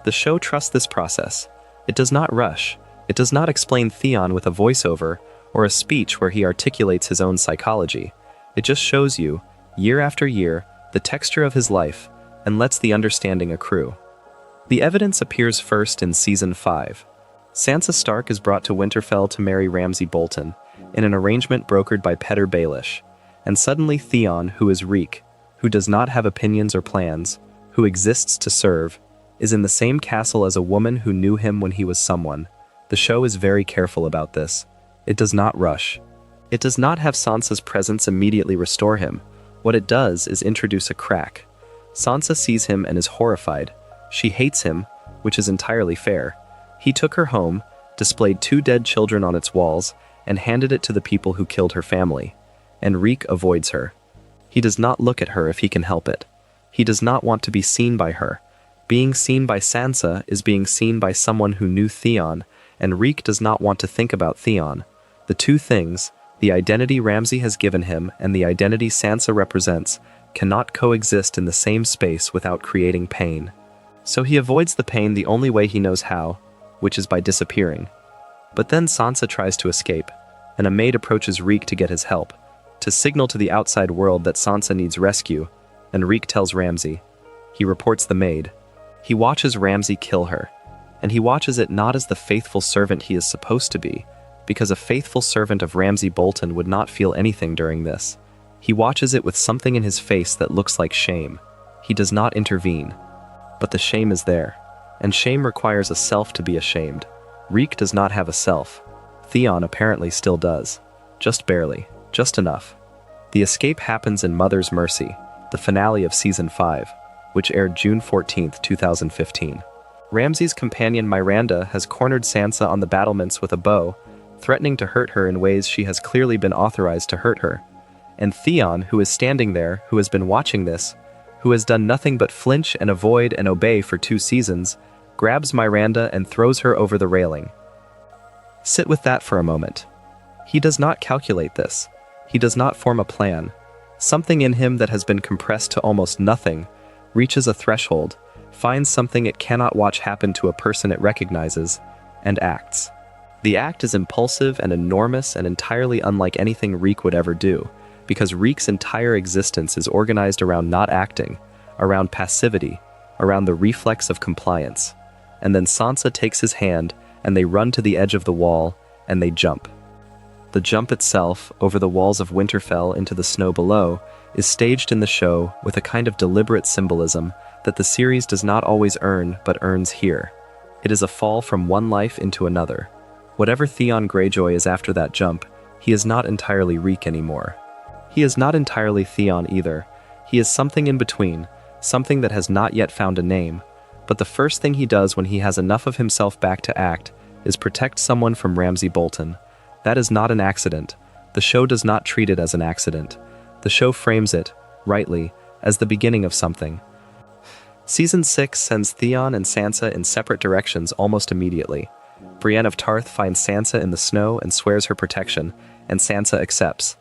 The show trusts this process. It does not rush. It does not explain Theon with a voiceover or a speech where he articulates his own psychology. It just shows you, year after year, the texture of his life and lets the understanding accrue. The evidence appears first in Season 5. Sansa Stark is brought to Winterfell to marry Ramsay Bolton, in an arrangement brokered by Petyr Baelish, and suddenly Theon, who is Reek, who does not have opinions or plans, who exists to serve, is in the same castle as a woman who knew him when he was someone. The show is very careful about this. It does not rush. It does not have Sansa's presence immediately restore him. What it does is introduce a crack. Sansa sees him and is horrified. She hates him, which is entirely fair. He took her home, displayed 2 dead children on its walls, and handed it to the people who killed her family. And Reek avoids her. He does not look at her if he can help it. He does not want to be seen by her. Being seen by Sansa is being seen by someone who knew Theon, and Reek does not want to think about Theon. The two things, the identity Ramsay has given him and the identity Sansa represents, cannot coexist in the same space without creating pain. So he avoids the pain the only way he knows how, which is by disappearing. But then Sansa tries to escape, and a maid approaches Reek to get his help, to signal to the outside world that Sansa needs rescue, and Reek tells Ramsay. He reports the maid. He watches Ramsay kill her, and he watches it not as the faithful servant he is supposed to be, because a faithful servant of Ramsay Bolton would not feel anything during this. He watches it with something in his face that looks like shame. He does not intervene. But the shame is there, and shame requires a self to be ashamed. Reek does not have a self. Theon apparently still does. Just barely. Just enough. The escape happens in Mother's Mercy, the finale of Season 5, which aired June 14, 2015. Ramsay's companion Myranda has cornered Sansa on the battlements with a bow, threatening to hurt her in ways she has clearly been authorized to hurt her. And Theon, who is standing there, who has been watching this, who has done nothing but flinch and avoid and obey for 2 seasons, grabs Myranda and throws her over the railing. Sit with that for a moment. He does not calculate this. He does not form a plan. Something in him that has been compressed to almost nothing reaches a threshold, finds something it cannot watch happen to a person it recognizes, and acts. The act is impulsive and enormous and entirely unlike anything Reek would ever do, because Reek's entire existence is organized around not acting, around passivity, around the reflex of compliance. And then Sansa takes his hand, and they run to the edge of the wall, and they jump. The jump itself, over the walls of Winterfell into the snow below, is staged in the show with a kind of deliberate symbolism that the series does not always earn but earns here. It is a fall from one life into another. Whatever Theon Greyjoy is after that jump, he is not entirely Reek anymore. He is not entirely Theon either. He is something in between, something that has not yet found a name, but the first thing he does when he has enough of himself back to act is protect someone from Ramsay Bolton. That is not an accident. The show does not treat it as an accident. The show frames it, rightly, as the beginning of something. Season 6 sends Theon and Sansa in separate directions almost immediately. Brienne of Tarth finds Sansa in the snow and swears her protection, and Sansa accepts.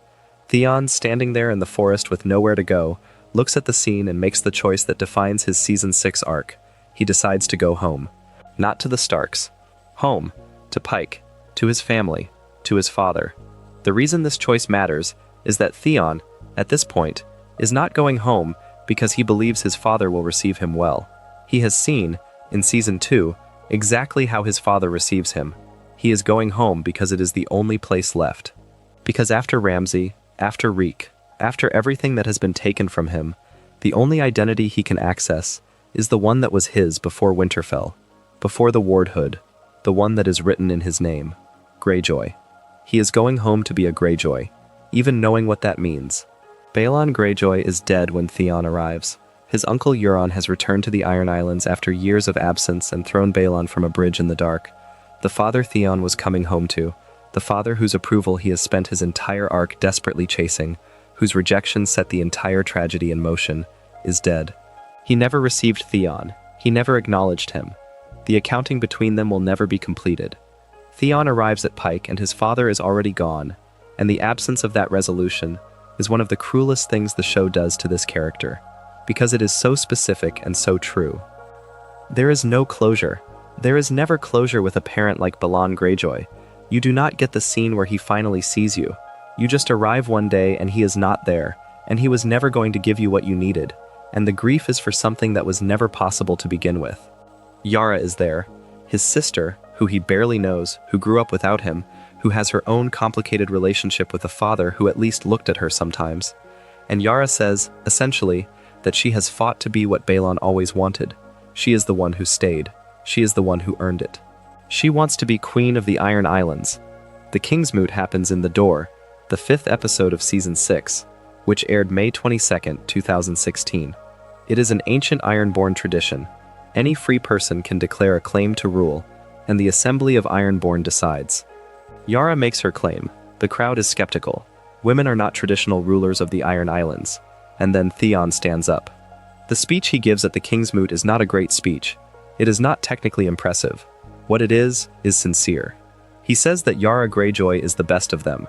Theon, standing there in the forest with nowhere to go, looks at the scene and makes the choice that defines his Season 6 arc. He decides to go home. Not to the Starks. Home. To Pyke. To his family. To his father. The reason this choice matters is that Theon, at this point, is not going home because he believes his father will receive him well. He has seen, in Season 2, exactly how his father receives him. He is going home because it is the only place left. Because after Ramsay, after Reek, after everything that has been taken from him, the only identity he can access is the one that was his before Winterfell, before the wardhood, the one that is written in his name, Greyjoy. He is going home to be a Greyjoy, even knowing what that means. Balon Greyjoy is dead when Theon arrives. His uncle Euron has returned to the Iron Islands after years of absence and thrown Balon from a bridge in the dark. The father Theon was coming home to, the father whose approval he has spent his entire arc desperately chasing, whose rejection set the entire tragedy in motion, is dead. He never received Theon. He never acknowledged him. The accounting between them will never be completed. Theon arrives at Pyke and his father is already gone, and the absence of that resolution is one of the cruelest things the show does to this character, because it is so specific and so true. There is no closure. There is never closure with a parent like Balon Greyjoy. You do not get the scene where he finally sees you. You just arrive one day and he is not there, and he was never going to give you what you needed, and the grief is for something that was never possible to begin with. Yara is there, his sister, who he barely knows, who grew up without him, who has her own complicated relationship with a father who at least looked at her sometimes. And Yara says, essentially, that she has fought to be what Balon always wanted. She is the one who stayed. She is the one who earned it. She wants to be Queen of the Iron Islands. The Kingsmoot happens in The Door, the 5th episode of Season 6, which aired May 22, 2016. It is an ancient Ironborn tradition. Any free person can declare a claim to rule, and the Assembly of Ironborn decides. Yara makes her claim. The crowd is skeptical. Women are not traditional rulers of the Iron Islands. And then Theon stands up. The speech he gives at the Kingsmoot is not a great speech. It is not technically impressive. What it is sincere. He says that Yara Greyjoy is the best of them.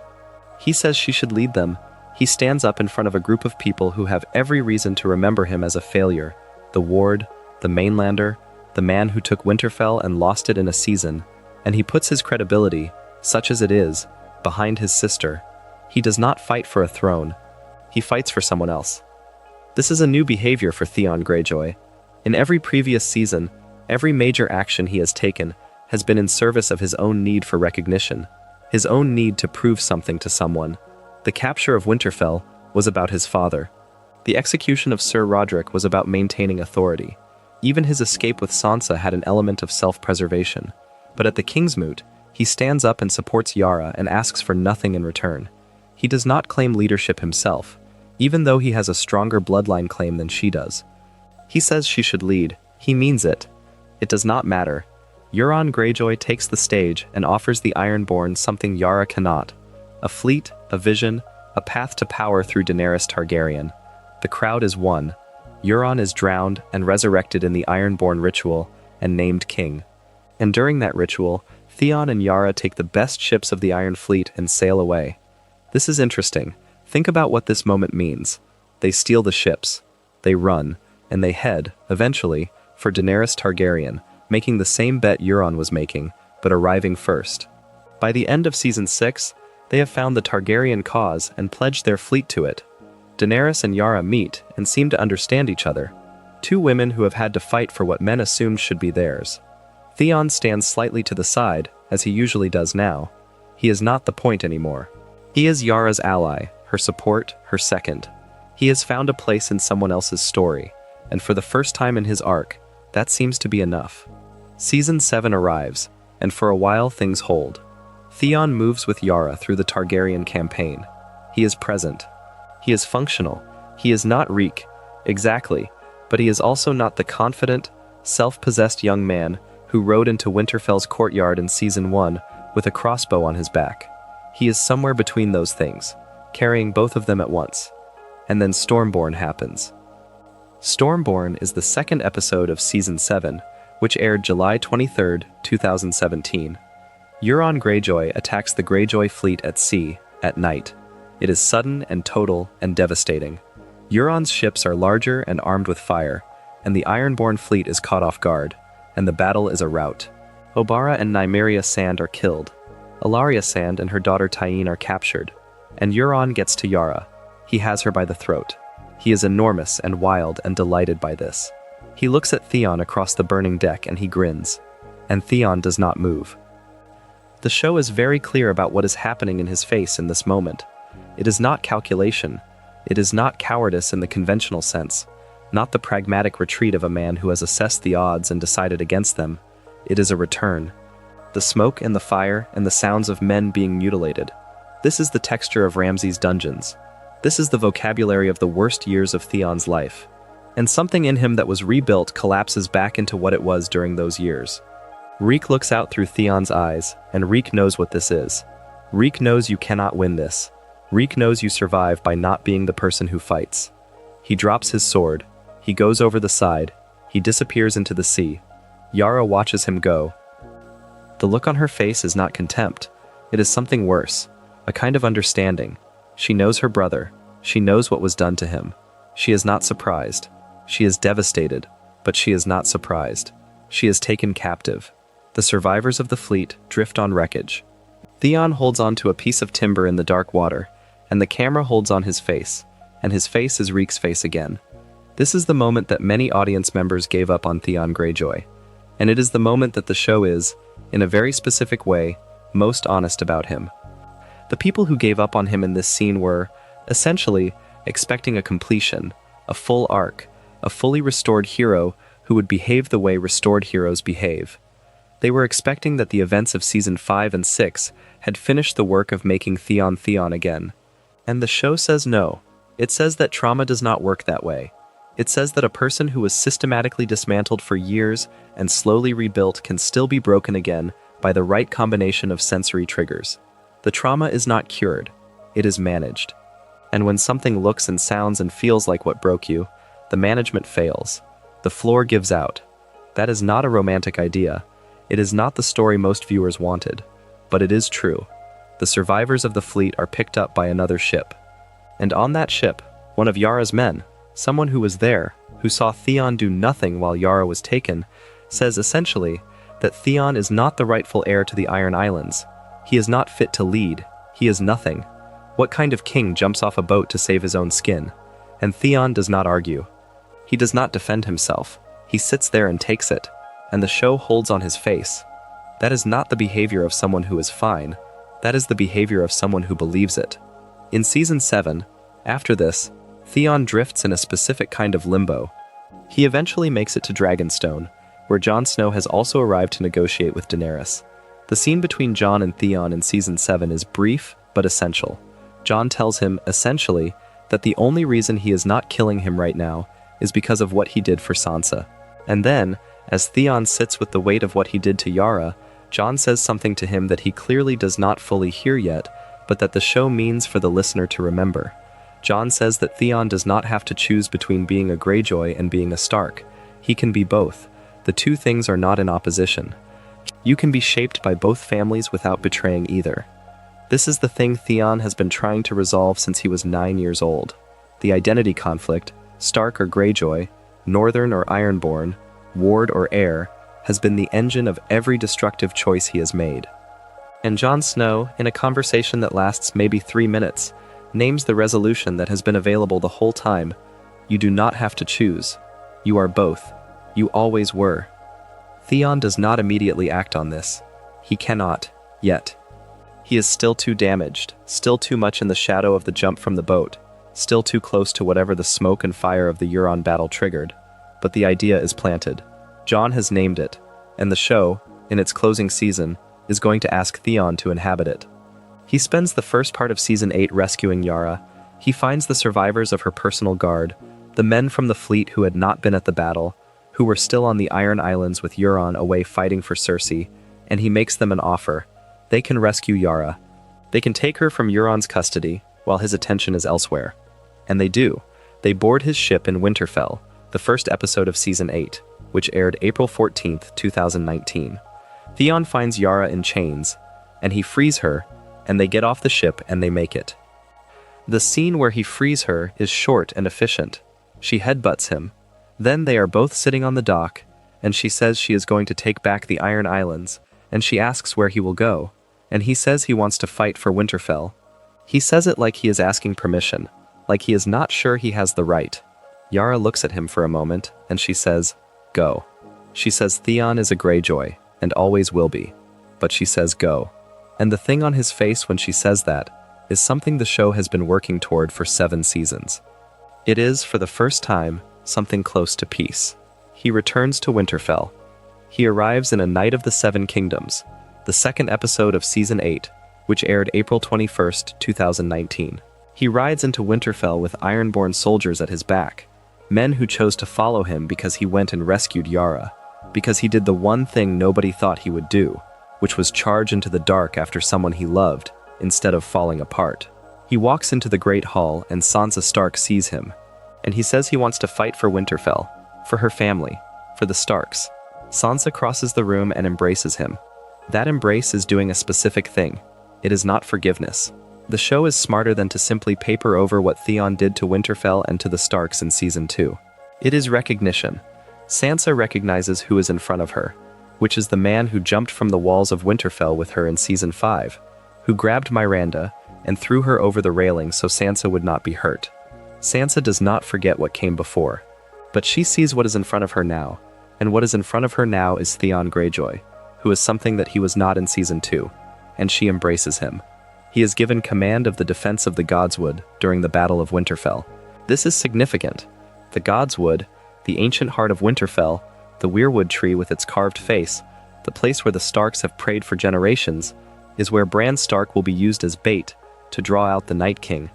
He says she should lead them. He stands up in front of a group of people who have every reason to remember him as a failure. The ward, the mainlander, the man who took Winterfell and lost it in a season, and he puts his credibility, such as it is, behind his sister. He does not fight for a throne. He fights for someone else. This is a new behavior for Theon Greyjoy. In every previous season, every major action he has taken has been in service of his own need for recognition, his own need to prove something to someone. The capture of Winterfell was about his father. The execution of Sir Roderick was about maintaining authority. Even his escape with Sansa had an element of self-preservation. But at the Kingsmoot, he stands up and supports Yara and asks for nothing in return. He does not claim leadership himself, even though he has a stronger bloodline claim than she does. He says she should lead. He means it. It does not matter. Euron Greyjoy takes the stage and offers the Ironborn something Yara cannot. A fleet, a vision, a path to power through Daenerys Targaryen. The crowd is one. Euron is drowned and resurrected in the Ironborn ritual and named king. And during that ritual, Theon and Yara take the best ships of the Iron Fleet and sail away. This is interesting. Think about what this moment means. They steal the ships. They run. And they head, eventually, for Daenerys Targaryen, making the same bet Euron was making, but arriving first. By the end of Season 6, they have found the Targaryen cause and pledged their fleet to it. Daenerys and Yara meet and seem to understand each other. Two women who have had to fight for what men assumed should be theirs. Theon stands slightly to the side, as he usually does now. He is not the point anymore. He is Yara's ally, her support, her second. He has found a place in someone else's story, and for the first time in his arc, that seems to be enough. Season 7 arrives, and for a while things hold. Theon moves with Yara through the Targaryen campaign. He is present. He is functional. He is not Reek, exactly, but he is also not the confident, self-possessed young man who rode into Winterfell's courtyard in Season 1 with a crossbow on his back. He is somewhere between those things, carrying both of them at once. And then Stormborn happens. Stormborn is the second episode of Season 7, which aired July 23, 2017. Euron Greyjoy attacks the Greyjoy fleet at sea, at night. It is sudden and total and devastating. Euron's ships are larger and armed with fire, and the Ironborn fleet is caught off guard, and the battle is a rout. Obara and Nymeria Sand are killed. Ellaria Sand and her daughter Tyene are captured, and Euron gets to Yara. He has her by the throat. He is enormous and wild and delighted by this. He looks at Theon across the burning deck and he grins. And Theon does not move. The show is very clear about what is happening in his face in this moment. It is not calculation. It is not cowardice in the conventional sense, not the pragmatic retreat of a man who has assessed the odds and decided against them. It is a return. The smoke and the fire and the sounds of men being mutilated. This is the texture of Ramsay's dungeons. This is the vocabulary of the worst years of Theon's life. And something in him that was rebuilt collapses back into what it was during those years. Reek looks out through Theon's eyes, and Reek knows what this is. Reek knows you cannot win this. Reek knows you survive by not being the person who fights. He drops his sword. He goes over the side. He disappears into the sea. Yara watches him go. The look on her face is not contempt. It is something worse, a kind of understanding. She knows her brother. She knows what was done to him. She is not surprised. She is devastated, but she is not surprised. She is taken captive. The survivors of the fleet drift on wreckage. Theon holds on to a piece of timber in the dark water, and the camera holds on his face, and his face is Reek's face again. This is the moment that many audience members gave up on Theon Greyjoy, and it is the moment that the show is, in a very specific way, most honest about him. The people who gave up on him in this scene were, essentially, expecting a completion, a full arc, a fully restored hero who would behave the way restored heroes behave. They were expecting that the events of Season 5 and 6 had finished the work of making Theon Theon again. And the show says no. It says that trauma does not work that way. It says that a person who was systematically dismantled for years and slowly rebuilt can still be broken again by the right combination of sensory triggers. The trauma is not cured, it is managed. And when something looks and sounds and feels like what broke you, the management fails. The floor gives out. That is not a romantic idea. It is not the story most viewers wanted. But it is true. The survivors of the fleet are picked up by another ship. And on that ship, one of Yara's men, someone who was there, who saw Theon do nothing while Yara was taken, says essentially that Theon is not the rightful heir to the Iron Islands. He is not fit to lead. He is nothing. What kind of king jumps off a boat to save his own skin? And Theon does not argue. He does not defend himself. He sits there and takes it, and the show holds on his face. That is not the behavior of someone who is fine. That is the behavior of someone who believes it. In Season 7, after this, Theon drifts in a specific kind of limbo. He eventually makes it to Dragonstone, where Jon Snow has also arrived to negotiate with Daenerys. The scene between Jon and Theon in Season 7 is brief but essential. Jon tells him, essentially, that the only reason he is not killing him right now is because of what he did for Sansa. And then, as Theon sits with the weight of what he did to Yara, Jon says something to him that he clearly does not fully hear yet, but that the show means for the listener to remember. Jon says that Theon does not have to choose between being a Greyjoy and being a Stark. He can be both. The two things are not in opposition. You can be shaped by both families without betraying either. This is the thing Theon has been trying to resolve since he was 9 years old. The identity conflict, Stark or Greyjoy, Northern or Ironborn, Ward or Heir, has been the engine of every destructive choice he has made. And Jon Snow, in a conversation that lasts maybe 3 minutes, names the resolution that has been available the whole time. You do not have to choose. You are both. You always were. Theon does not immediately act on this. He cannot, yet. He is still too damaged, still too much in the shadow of the jump from the boat, still too close to whatever the smoke and fire of the Euron battle triggered. But the idea is planted. Jon has named it, and the show, in its closing season, is going to ask Theon to inhabit it. He spends the first part of Season 8 rescuing Yara. He finds the survivors of her personal guard, the men from the fleet who had not been at the battle, who were still on the Iron Islands with Euron away fighting for Cersei, and he makes them an offer. They can rescue Yara. They can take her from Euron's custody, while his attention is elsewhere. And they do. They board his ship in Winterfell, the first episode of Season 8, which aired April 14th, 2019. Theon finds Yara in chains, and he frees her, and they get off the ship and they make it. The scene where he frees her is short and efficient. She headbutts him. Then they are both sitting on the dock, and she says she is going to take back the Iron Islands, and she asks where he will go, and he says he wants to fight for Winterfell. He says it like he is asking permission, like he is not sure he has the right. Yara looks at him for a moment, and she says, "Go." She says Theon is a Greyjoy, and always will be. But she says go. And the thing on his face when she says that is something the show has been working toward for 7 seasons. It is, for the first time, something close to peace. He returns to Winterfell. He arrives in A Night of the Seven Kingdoms, the second episode of Season 8, which aired April 21st, 2019. He rides into Winterfell with Ironborn soldiers at his back, men who chose to follow him because he went and rescued Yara, because he did the one thing nobody thought he would do, which was charge into the dark after someone he loved, instead of falling apart. He walks into the Great Hall and Sansa Stark sees him, and he says he wants to fight for Winterfell, for her family, for the Starks. Sansa crosses the room and embraces him. That embrace is doing a specific thing. It is not forgiveness. The show is smarter than to simply paper over what Theon did to Winterfell and to the Starks in Season 2. It is recognition. Sansa recognizes who is in front of her, which is the man who jumped from the walls of Winterfell with her in Season 5, who grabbed Myranda and threw her over the railing so Sansa would not be hurt. Sansa does not forget what came before, but she sees what is in front of her now, and what is in front of her now is Theon Greyjoy, who is something that he was not in Season 2, and she embraces him. He is given command of the defense of the Godswood during the Battle of Winterfell. This is significant. The Godswood, the ancient heart of Winterfell, the weirwood tree with its carved face, the place where the Starks have prayed for generations, is where Bran Stark will be used as bait to draw out the Night King.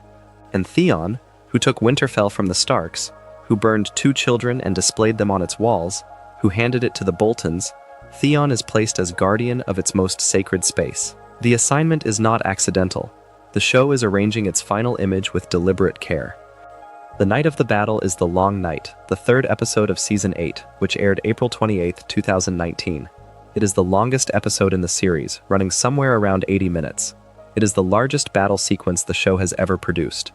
And Theon, who took Winterfell from the Starks, who burned 2 children and displayed them on its walls, who handed it to the Boltons, Theon is placed as guardian of its most sacred space. The assignment is not accidental. The show is arranging its final image with deliberate care. The night of the battle is The Long Night, the 3rd episode of Season 8, which aired April 28, 2019. It is the longest episode in the series, running somewhere around 80 minutes. It is the largest battle sequence the show has ever produced.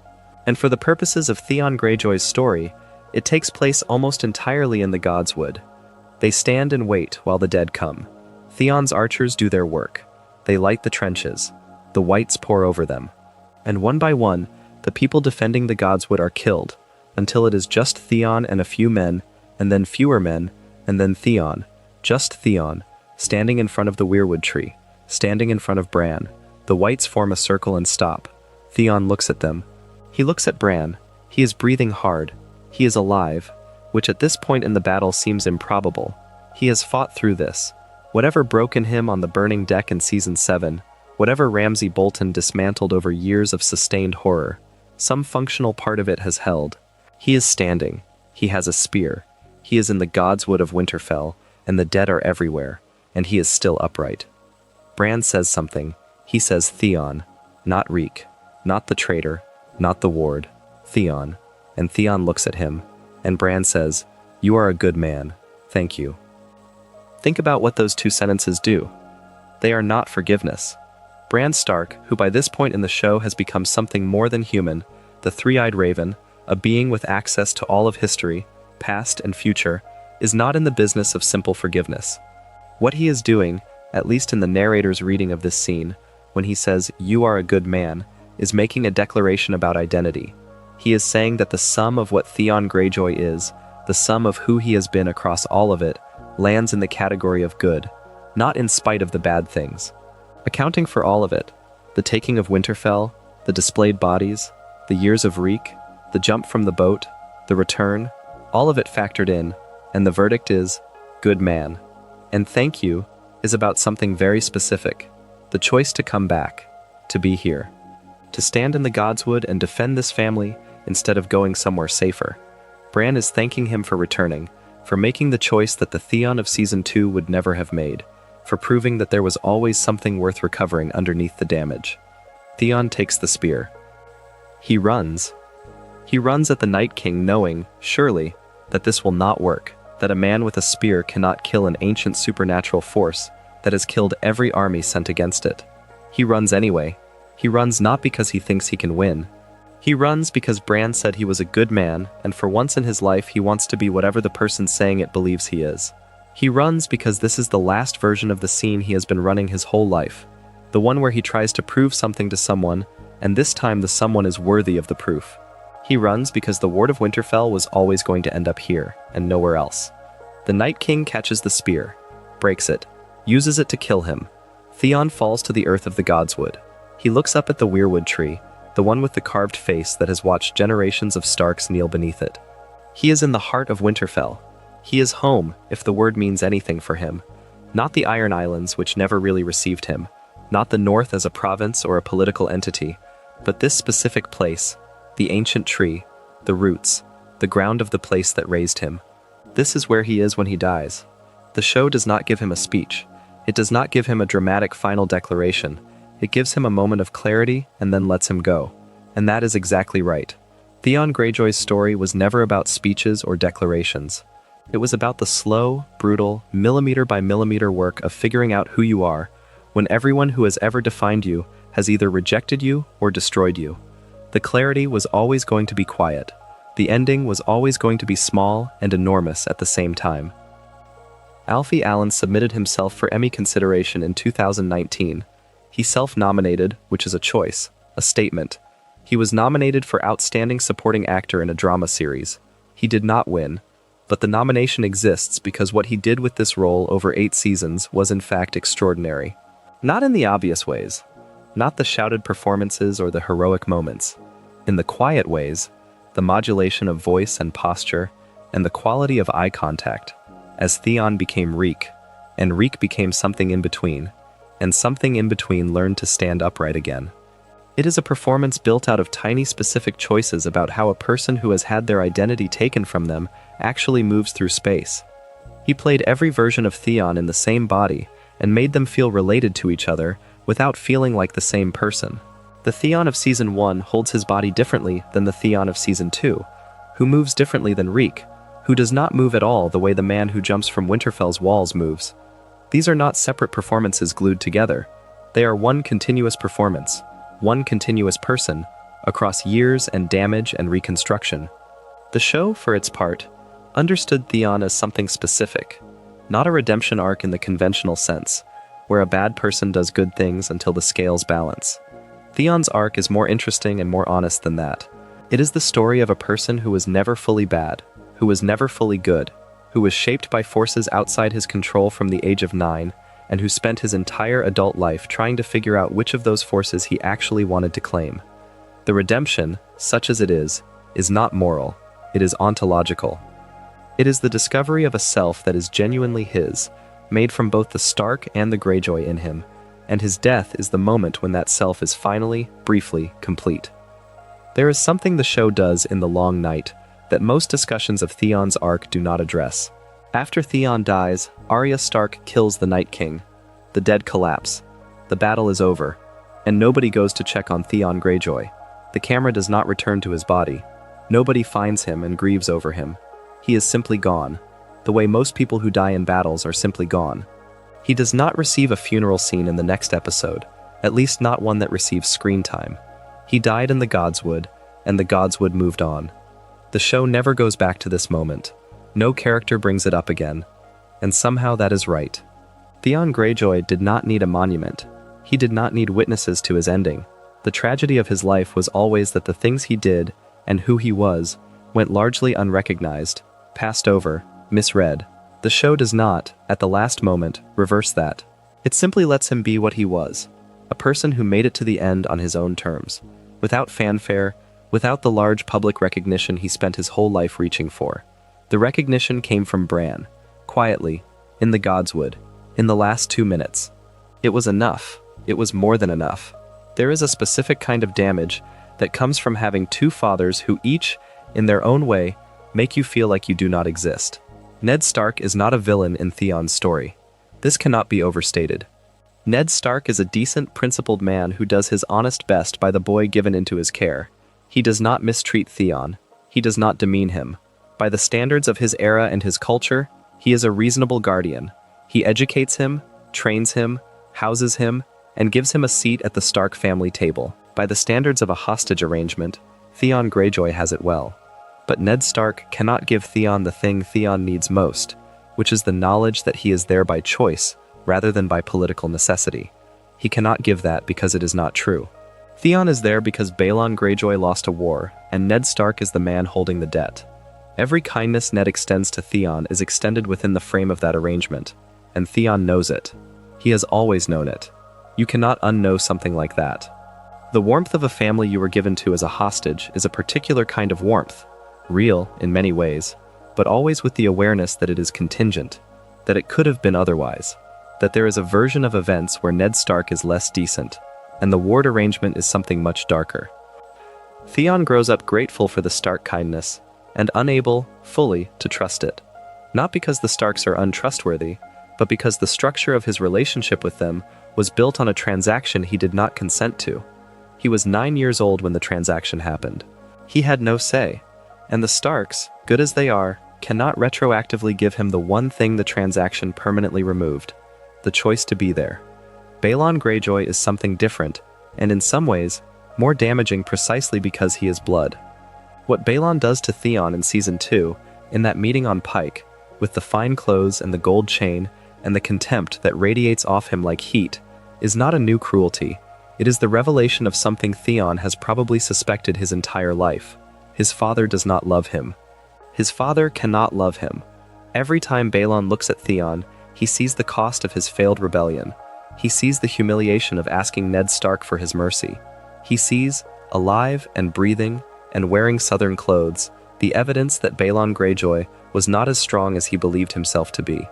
And for the purposes of Theon Greyjoy's story, it takes place almost entirely in the Godswood. They stand and wait while the dead come. Theon's archers do their work. They light the trenches. The whites pour over them. And one by one, the people defending the Godswood are killed, until it is just Theon and a few men, and then fewer men, and then Theon, just Theon, standing in front of the weirwood tree, standing in front of Bran. The whites form a circle and stop. Theon looks at them. He looks at Bran. He is breathing hard. He is alive, which at this point in the battle seems improbable. He has fought through this. Whatever broke in him on the burning deck in Season 7, whatever Ramsay Bolton dismantled over years of sustained horror, some functional part of it has held. He is standing. He has a spear. He is in the Godswood of Winterfell, and the dead are everywhere, and he is still upright. Bran says something. He says Theon, not Reek, not the traitor, not the ward, Theon. And Theon looks at him, and Bran says, "You are a good man. Thank you." Think about what those 2 sentences do. They are not forgiveness. Bran Stark, who by this point in the show has become something more than human, the three-eyed raven, a being with access to all of history, past and future, is not in the business of simple forgiveness. What he is doing at least in the narrator's reading of this scene, when he says, "You are a good man," is making a declaration about identity. He is saying that the sum of what Theon Greyjoy is, the sum of who he has been across all of it, lands in the category of good, not in spite of the bad things. Accounting for all of it, the taking of Winterfell, the displayed bodies, the years of Reek, the jump from the boat, the return, all of it factored in, and the verdict is, good man. And thank you is about something very specific, the choice to come back, to be here, to stand in the Godswood and defend this family instead of going somewhere safer. Bran is thanking him for returning, for making the choice that the Theon of Season 2 would never have made, for proving that there was always something worth recovering underneath the damage. Theon takes the spear. He runs. He runs at the Night King knowing, surely, that this will not work, that a man with a spear cannot kill an ancient supernatural force that has killed every army sent against it. He runs anyway. He runs not because he thinks he can win. He runs because Bran said he was a good man, and for once in his life he wants to be whatever the person saying it believes he is. He runs because this is the last version of the scene he has been running his whole life, the one where he tries to prove something to someone, and this time the someone is worthy of the proof. He runs because the Ward of Winterfell was always going to end up here, and nowhere else. The Night King catches the spear, breaks it, uses it to kill him. Theon falls to the earth of the Godswood. He looks up at the weirwood tree, the one with the carved face that has watched generations of Starks kneel beneath it. He is in the heart of Winterfell. He is home, if the word means anything for him. Not the Iron Islands, which never really received him, not the North as a province or a political entity, but this specific place, the ancient tree, the roots, the ground of the place that raised him. This is where he is when he dies. The show does not give him a speech. It does not give him a dramatic final declaration. It gives him a moment of clarity and then lets him go. And that is exactly right. Theon Greyjoy's story was never about speeches or declarations. It was about the slow, brutal, millimeter by millimeter work of figuring out who you are, when everyone who has ever defined you has either rejected you or destroyed you. The clarity was always going to be quiet. The ending was always going to be small and enormous at the same time. Alfie Allen submitted himself for Emmy consideration in 2019. He self-nominated, which is a choice, a statement. He was nominated for Outstanding Supporting Actor in a Drama Series. He did not win, but the nomination exists because what he did with this role over 8 seasons was in fact extraordinary. Not in the obvious ways, not the shouted performances or the heroic moments. In the quiet ways, the modulation of voice and posture, and the quality of eye contact, as Theon became Reek, and Reek became something in between, and something in between learned to stand upright again. It is a performance built out of tiny specific choices about how a person who has had their identity taken from them actually moves through space. He played every version of Theon in the same body, and made them feel related to each other without feeling like the same person. The Theon of Season 1 holds his body differently than the Theon of Season 2, who moves differently than Reek, who does not move at all the way the man who jumps from Winterfell's walls moves. These are not separate performances glued together. They are one continuous performance, one continuous person, across years and damage and reconstruction. The show, for its part, understood Theon as something specific, not a redemption arc in the conventional sense, where a bad person does good things until the scales balance. Theon's arc is more interesting and more honest than that. It is the story of a person who was never fully bad, who was never fully good, who was shaped by forces outside his control from the age of 9, and who spent his entire adult life trying to figure out which of those forces he actually wanted to claim. The redemption, such as it is not moral, it is ontological. It is the discovery of a self that is genuinely his, made from both the Stark and the Greyjoy in him, and his death is the moment when that self is finally, briefly, complete. There is something the show does in The Long Night that most discussions of Theon's arc do not address. After Theon dies, Arya Stark kills the Night King. The dead collapse. The battle is over, and nobody goes to check on Theon Greyjoy. The camera does not return to his body. Nobody finds him and grieves over him. He is simply gone, the way most people who die in battles are simply gone. He does not receive a funeral scene in the next episode, at least not one that receives screen time. He died in the Godswood, and the Godswood moved on. The show never goes back to this moment. No character brings it up again, and somehow that is right. Theon Greyjoy did not need a monument. He did not need witnesses to his ending. The tragedy of his life was always that the things he did, and who he was, went largely unrecognized, passed over, misread. The show does not, at the last moment, reverse that. It simply lets him be what he was, a person who made it to the end on his own terms, without fanfare, without the large public recognition he spent his whole life reaching for. The recognition came from Bran, quietly, in the Godswood, in the last 2 minutes. It was enough. It was more than enough. There is a specific kind of damage that comes from having two fathers who each, in their own way, make you feel like you do not exist. Ned Stark is not a villain in Theon's story. This cannot be overstated. Ned Stark is a decent, principled man who does his honest best by the boy given into his care. He does not mistreat Theon. He does not demean him. By the standards of his era and his culture, he is a reasonable guardian. He educates him, trains him, houses him, and gives him a seat at the Stark family table. By the standards of a hostage arrangement, Theon Greyjoy has it well. But Ned Stark cannot give Theon the thing Theon needs most, which is the knowledge that he is there by choice, rather than by political necessity. He cannot give that because it is not true. Theon is there because Balon Greyjoy lost a war, and Ned Stark is the man holding the debt. Every kindness Ned extends to Theon is extended within the frame of that arrangement, and Theon knows it. He has always known it. You cannot unknow something like that. The warmth of a family you were given to as a hostage is a particular kind of warmth, real in many ways, but always with the awareness that it is contingent, that it could have been otherwise, that there is a version of events where Ned Stark is less decent, and the ward arrangement is something much darker. Theon grows up grateful for the Stark kindness, and unable, fully, to trust it. Not because the Starks are untrustworthy, but because the structure of his relationship with them was built on a transaction he did not consent to. He was 9 years old when the transaction happened. He had no say, and the Starks, good as they are, cannot retroactively give him the one thing the transaction permanently removed: the choice to be there. Balon Greyjoy is something different, and in some ways, more damaging precisely because he is blood. What Balon does to Theon in Season 2, in that meeting on Pyke, with the fine clothes and the gold chain, and the contempt that radiates off him like heat, is not a new cruelty. It is the revelation of something Theon has probably suspected his entire life. His father does not love him. His father cannot love him. Every time Balon looks at Theon, he sees the cost of his failed rebellion. He sees the humiliation of asking Ned Stark for his mercy. He sees, alive and breathing and wearing southern clothes, the evidence that Balon Greyjoy was not as strong as he believed himself to be.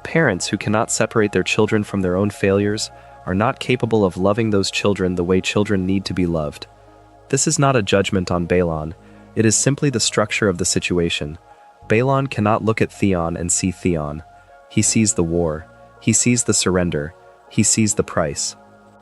Parents who cannot separate their children from their own failures are not capable of loving those children the way children need to be loved. This is not a judgment on Balon. It is simply the structure of the situation. Balon cannot look at Theon and see Theon. He sees the war. He sees the surrender. He sees the price.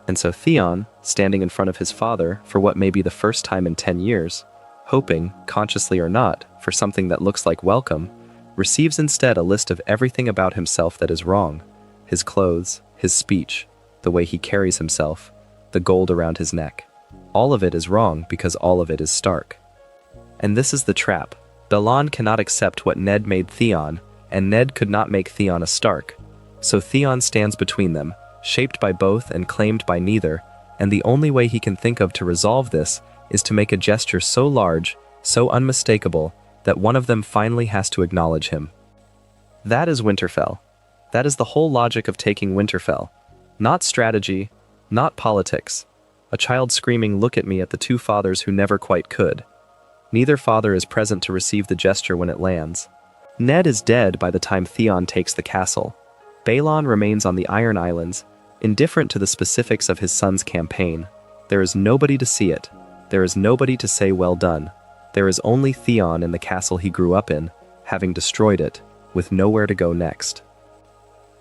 And so Theon, standing in front of his father for what may be the first time in 10 years, hoping, consciously or not, for something that looks like welcome, receives instead a list of everything about himself that is wrong: his clothes, his speech, the way he carries himself, the gold around his neck. All of it is wrong because all of it is Stark. And this is the trap. Balon cannot accept what Ned made Theon, and Ned could not make Theon a Stark. So Theon stands between them, shaped by both and claimed by neither, and the only way he can think of to resolve this is to make a gesture so large, so unmistakable, that one of them finally has to acknowledge him. That is Winterfell. That is the whole logic of taking Winterfell. Not strategy, not politics. A child screaming "look at me" at the two fathers who never quite could. Neither father is present to receive the gesture when it lands. Ned is dead by the time Theon takes the castle. Balon remains on the Iron Islands, indifferent to the specifics of his son's campaign. There is nobody to see it. There is nobody to say well done. There is only Theon in the castle he grew up in, having destroyed it, with nowhere to go next.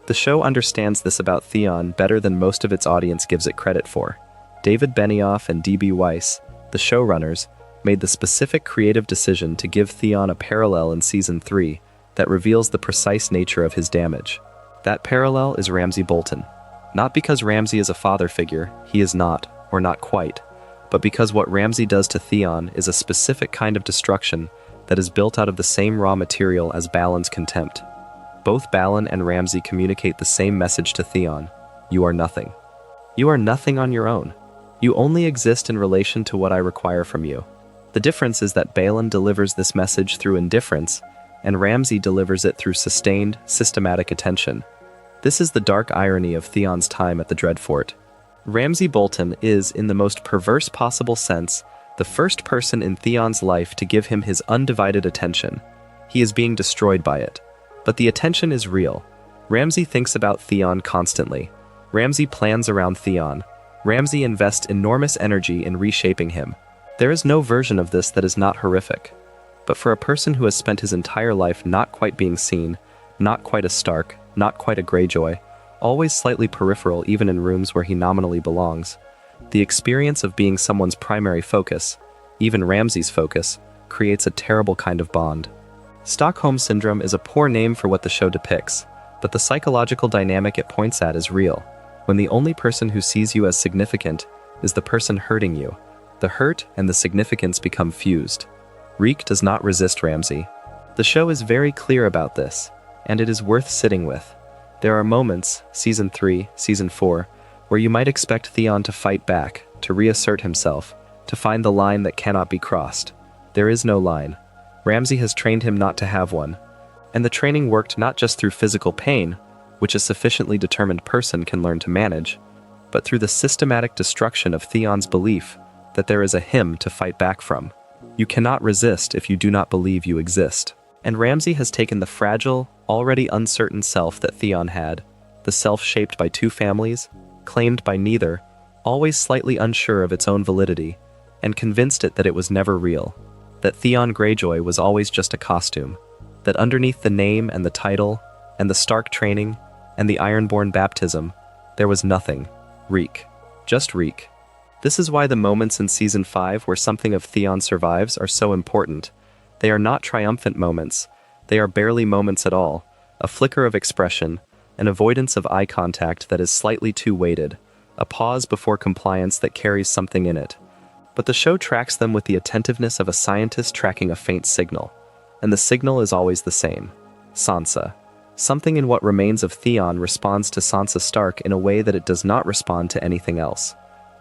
The show understands this about Theon better than most of its audience gives it credit for. David Benioff and D.B. Weiss, the showrunners, made the specific creative decision to give Theon a parallel in Season 3 that reveals the precise nature of his damage. That parallel is Ramsay Bolton. Not because Ramsay is a father figure, he is not, or not quite, but because what Ramsay does to Theon is a specific kind of destruction that is built out of the same raw material as Balon's contempt. both Balon and Ramsay communicate the same message to Theon: you are nothing. You are nothing on your own. You only exist in relation to what I require from you. The difference is that Balon delivers this message through indifference, and Ramsay delivers it through sustained, systematic attention. This is the dark irony of Theon's time at the Dreadfort. Ramsay Bolton is, in the most perverse possible sense, the first person in Theon's life to give him his undivided attention. He is being destroyed by it. But the attention is real. Ramsay thinks about Theon constantly. Ramsay plans around Theon. Ramsay invests enormous energy in reshaping him. There is no version of this that is not horrific. But for a person who has spent his entire life not quite being seen, not quite a Stark, not quite a Greyjoy, always slightly peripheral even in rooms where he nominally belongs, the experience of being someone's primary focus, even Ramsay's focus, creates a terrible kind of bond. Stockholm Syndrome is a poor name for what the show depicts, but the psychological dynamic it points at is real. When the only person who sees you as significant is the person hurting you, the hurt and the significance become fused. Reek does not resist Ramsay. The show is very clear about this, and it is worth sitting with. There are moments, Season 3, Season 4, where you might expect Theon to fight back, to reassert himself, to find the line that cannot be crossed. There is no line. Ramsay has trained him not to have one. And the training worked not just through physical pain, which a sufficiently determined person can learn to manage, but through the systematic destruction of Theon's belief that there is a him to fight back from. You cannot resist if you do not believe you exist. And Ramsay has taken the fragile, already uncertain self that Theon had, the self shaped by two families, claimed by neither, always slightly unsure of its own validity, and convinced it that it was never real, that Theon Greyjoy was always just a costume, that underneath the name and the title, and the Stark training, and the Ironborn baptism, there was nothing. Reek. Just Reek. This is why the moments in Season 5 where something of Theon survives are so important. They are not triumphant moments. They are barely moments at all, a flicker of expression, an avoidance of eye contact that is slightly too weighted, a pause before compliance that carries something in it. But the show tracks them with the attentiveness of a scientist tracking a faint signal. And the signal is always the same. Sansa. Something in what remains of Theon responds to Sansa Stark in a way that it does not respond to anything else.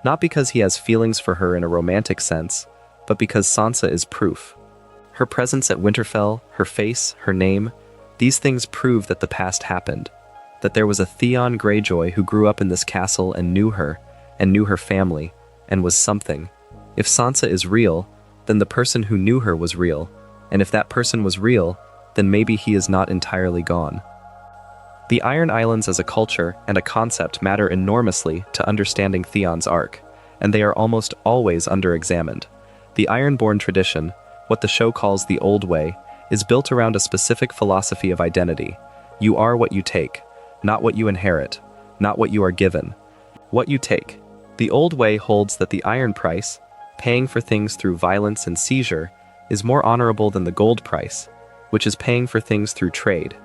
Not because he has feelings for her in a romantic sense, but because Sansa is proof. Her presence at Winterfell, her face, her name, these things prove that the past happened. That there was a Theon Greyjoy who grew up in this castle and knew her family, and was something. If Sansa is real, then the person who knew her was real, and if that person was real, then maybe he is not entirely gone. The Iron Islands as a culture and a concept matter enormously to understanding Theon's arc, and they are almost always under-examined. The Ironborn tradition, what the show calls the Old Way, is built around a specific philosophy of identity. You are what you take, not what you inherit, not what you are given. What you take. The Old Way holds that the iron price, paying for things through violence and seizure, is more honorable than the gold price, which is paying for things through trade.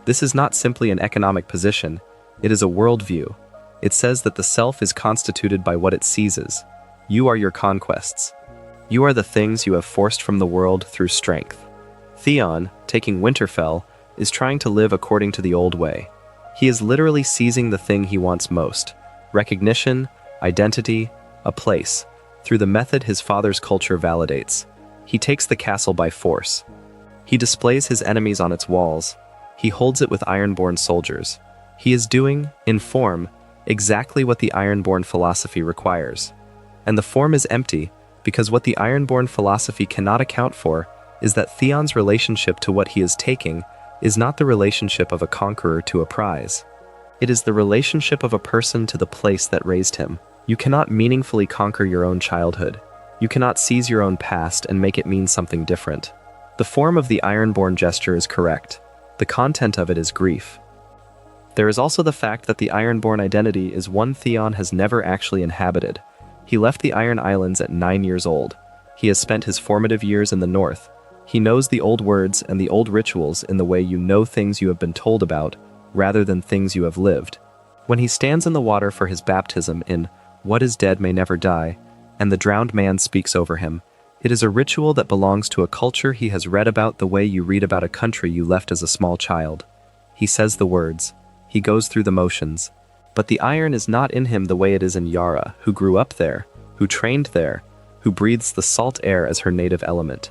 This is not simply an economic position, it is a worldview. It says that the self is constituted by what it seizes. You are your conquests. You are the things you have forced from the world through strength. Theon, taking Winterfell, is trying to live according to the Old Way. He is literally seizing the thing he wants most: recognition, identity, a place, through the method his father's culture validates. He takes the castle by force. He displays his enemies on its walls. He holds it with Ironborn soldiers. He is doing, in form, exactly what the Ironborn philosophy requires. And the form is empty, because what the Ironborn philosophy cannot account for is that Theon's relationship to what he is taking is not the relationship of a conqueror to a prize. It is the relationship of a person to the place that raised him. You cannot meaningfully conquer your own childhood. You cannot seize your own past and make it mean something different. The form of the Ironborn gesture is correct. The content of it is grief. There is also the fact that the Ironborn identity is one Theon has never actually inhabited. He left the Iron Islands at 9 years old. He has spent his formative years in the north. He knows the old words and the old rituals in the way you know things you have been told about, rather than things you have lived. When he stands in the water for his baptism in What is Dead May Never Die, and the drowned man speaks over him, it is a ritual that belongs to a culture he has read about the way you read about a country you left as a small child. He says the words. He goes through the motions. But the iron is not in him the way it is in Yara, who grew up there, who trained there, who breathes the salt air as her native element.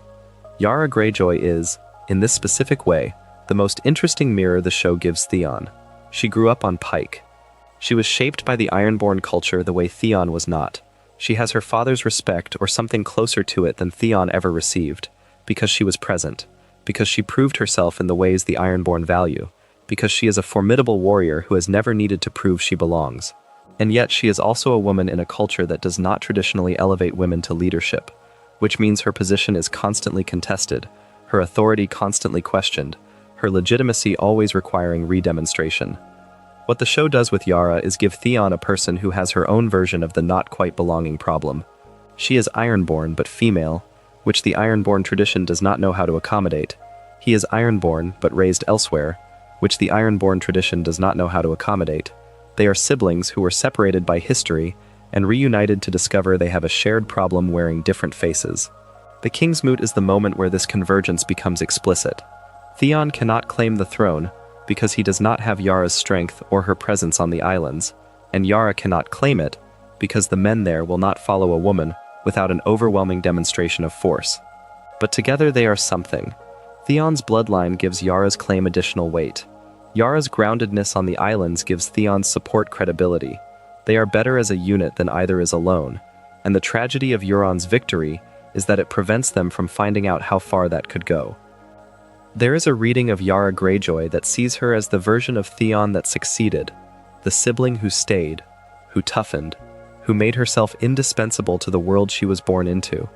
Yara Greyjoy is, in this specific way, the most interesting mirror the show gives Theon. She grew up on Pyke. She was shaped by the Ironborn culture the way Theon was not. She has her father's respect or something closer to it than Theon ever received, because she was present, because she proved herself in the ways the Ironborn value, because she is a formidable warrior who has never needed to prove she belongs. And yet she is also a woman in a culture that does not traditionally elevate women to leadership, which means her position is constantly contested, her authority constantly questioned, her legitimacy always requiring redemonstration. What the show does with Yara is give Theon a person who has her own version of the not quite belonging problem. She is Ironborn but female, which the Ironborn tradition does not know how to accommodate. He is Ironborn but raised elsewhere, which the Ironborn tradition does not know how to accommodate. They are siblings who were separated by history and reunited to discover they have a shared problem wearing different faces. The King's Moot is the moment where this convergence becomes explicit. Theon cannot claim the throne because he does not have Yara's strength or her presence on the islands, and Yara cannot claim it because the men there will not follow a woman without an overwhelming demonstration of force. But together they are something. Theon's bloodline gives Yara's claim additional weight. Yara's groundedness on the islands gives Theon's support credibility. They are better as a unit than either is alone, and the tragedy of Euron's victory is that it prevents them from finding out how far that could go. There is a reading of Yara Greyjoy that sees her as the version of Theon that succeeded, the sibling who stayed, who toughened, who made herself indispensable to the world she was born into,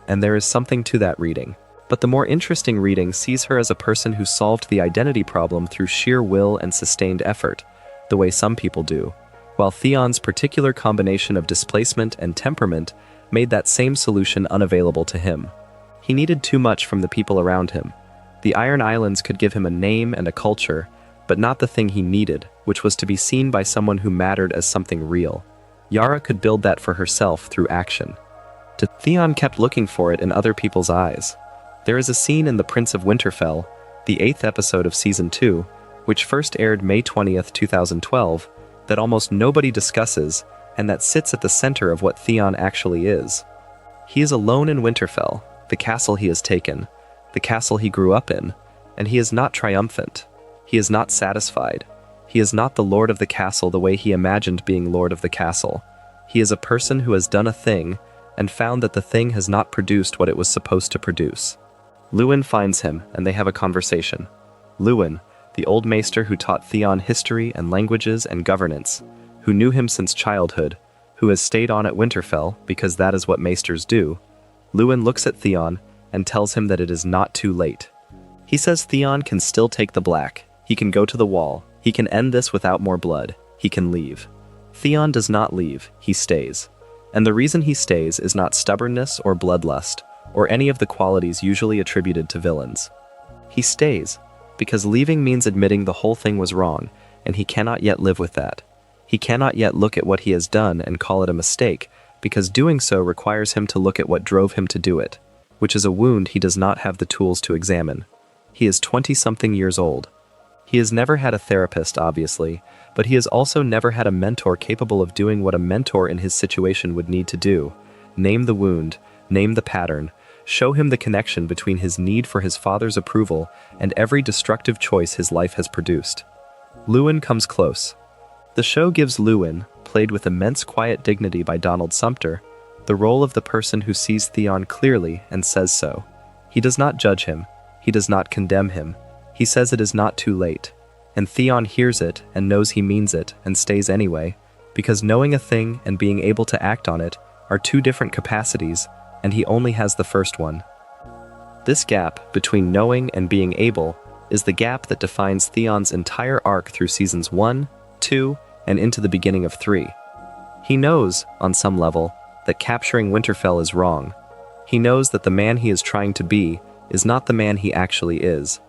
and there is something to that reading. But the more interesting reading sees her as a person who solved the identity problem through sheer will and sustained effort, the way some people do, while Theon's particular combination of displacement and temperament made that same solution unavailable to him. He needed too much from the people around him. The Iron Islands could give him a name and a culture, but not the thing he needed, which was to be seen by someone who mattered as something real. Yara could build that for herself through action. Theon kept looking for it in other people's eyes. There is a scene in The Prince of Winterfell, the 8th episode of Season 2, which first aired May 20th, 2012, that almost nobody discusses, and that sits at the center of what Theon actually is. He is alone in Winterfell, the castle he has taken, the castle he grew up in, and he is not triumphant. He is not satisfied. He is not the lord of the castle the way he imagined being lord of the castle. He is a person who has done a thing and found that the thing has not produced what it was supposed to produce. Luwin finds him, and they have a conversation. Luwin, the old maester who taught Theon history and languages and governance, who knew him since childhood, who has stayed on at Winterfell because that is what maesters do. Luwin looks at Theon and tells him that it is not too late. He says Theon can still take the black, he can go to the wall, he can end this without more blood, he can leave. Theon does not leave, he stays. And the reason he stays is not stubbornness or bloodlust, or any of the qualities usually attributed to villains. He stays because leaving means admitting the whole thing was wrong, and he cannot yet live with that. He cannot yet look at what he has done and call it a mistake, because doing so requires him to look at what drove him to do it, which is a wound he does not have the tools to examine. He is 20-something years old. He has never had a therapist, obviously, but he has also never had a mentor capable of doing what a mentor in his situation would need to do: name the wound, name the pattern, show him the connection between his need for his father's approval and every destructive choice his life has produced. Luwin comes close. The show gives Luwin, played with immense quiet dignity by Donald Sumpter, the role of the person who sees Theon clearly and says so. He does not judge him. He does not condemn him. He says it is not too late. And Theon hears it and knows he means it and stays anyway, because knowing a thing and being able to act on it are two different capacities, and he only has the first one. This gap between knowing and being able is the gap that defines Theon's entire arc through seasons 1, 2, and into the beginning of 3. He knows, on some level, that capturing Winterfell is wrong. He knows that the man he is trying to be is not the man he actually is.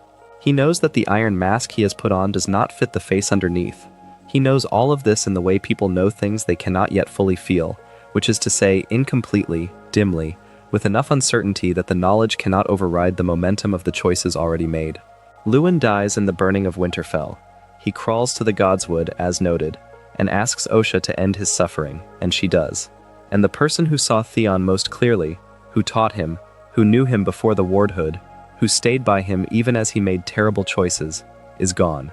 He knows that the iron mask he has put on does not fit the face underneath. He knows all of this in the way people know things they cannot yet fully feel, which is to say, incompletely, dimly, with enough uncertainty that the knowledge cannot override the momentum of the choices already made. Luwin dies in the burning of Winterfell. He crawls to the Godswood, as noted, and asks Osha to end his suffering, and she does. And the person who saw Theon most clearly, who taught him, who knew him before the wardhood, who stayed by him even as he made terrible choices, is gone.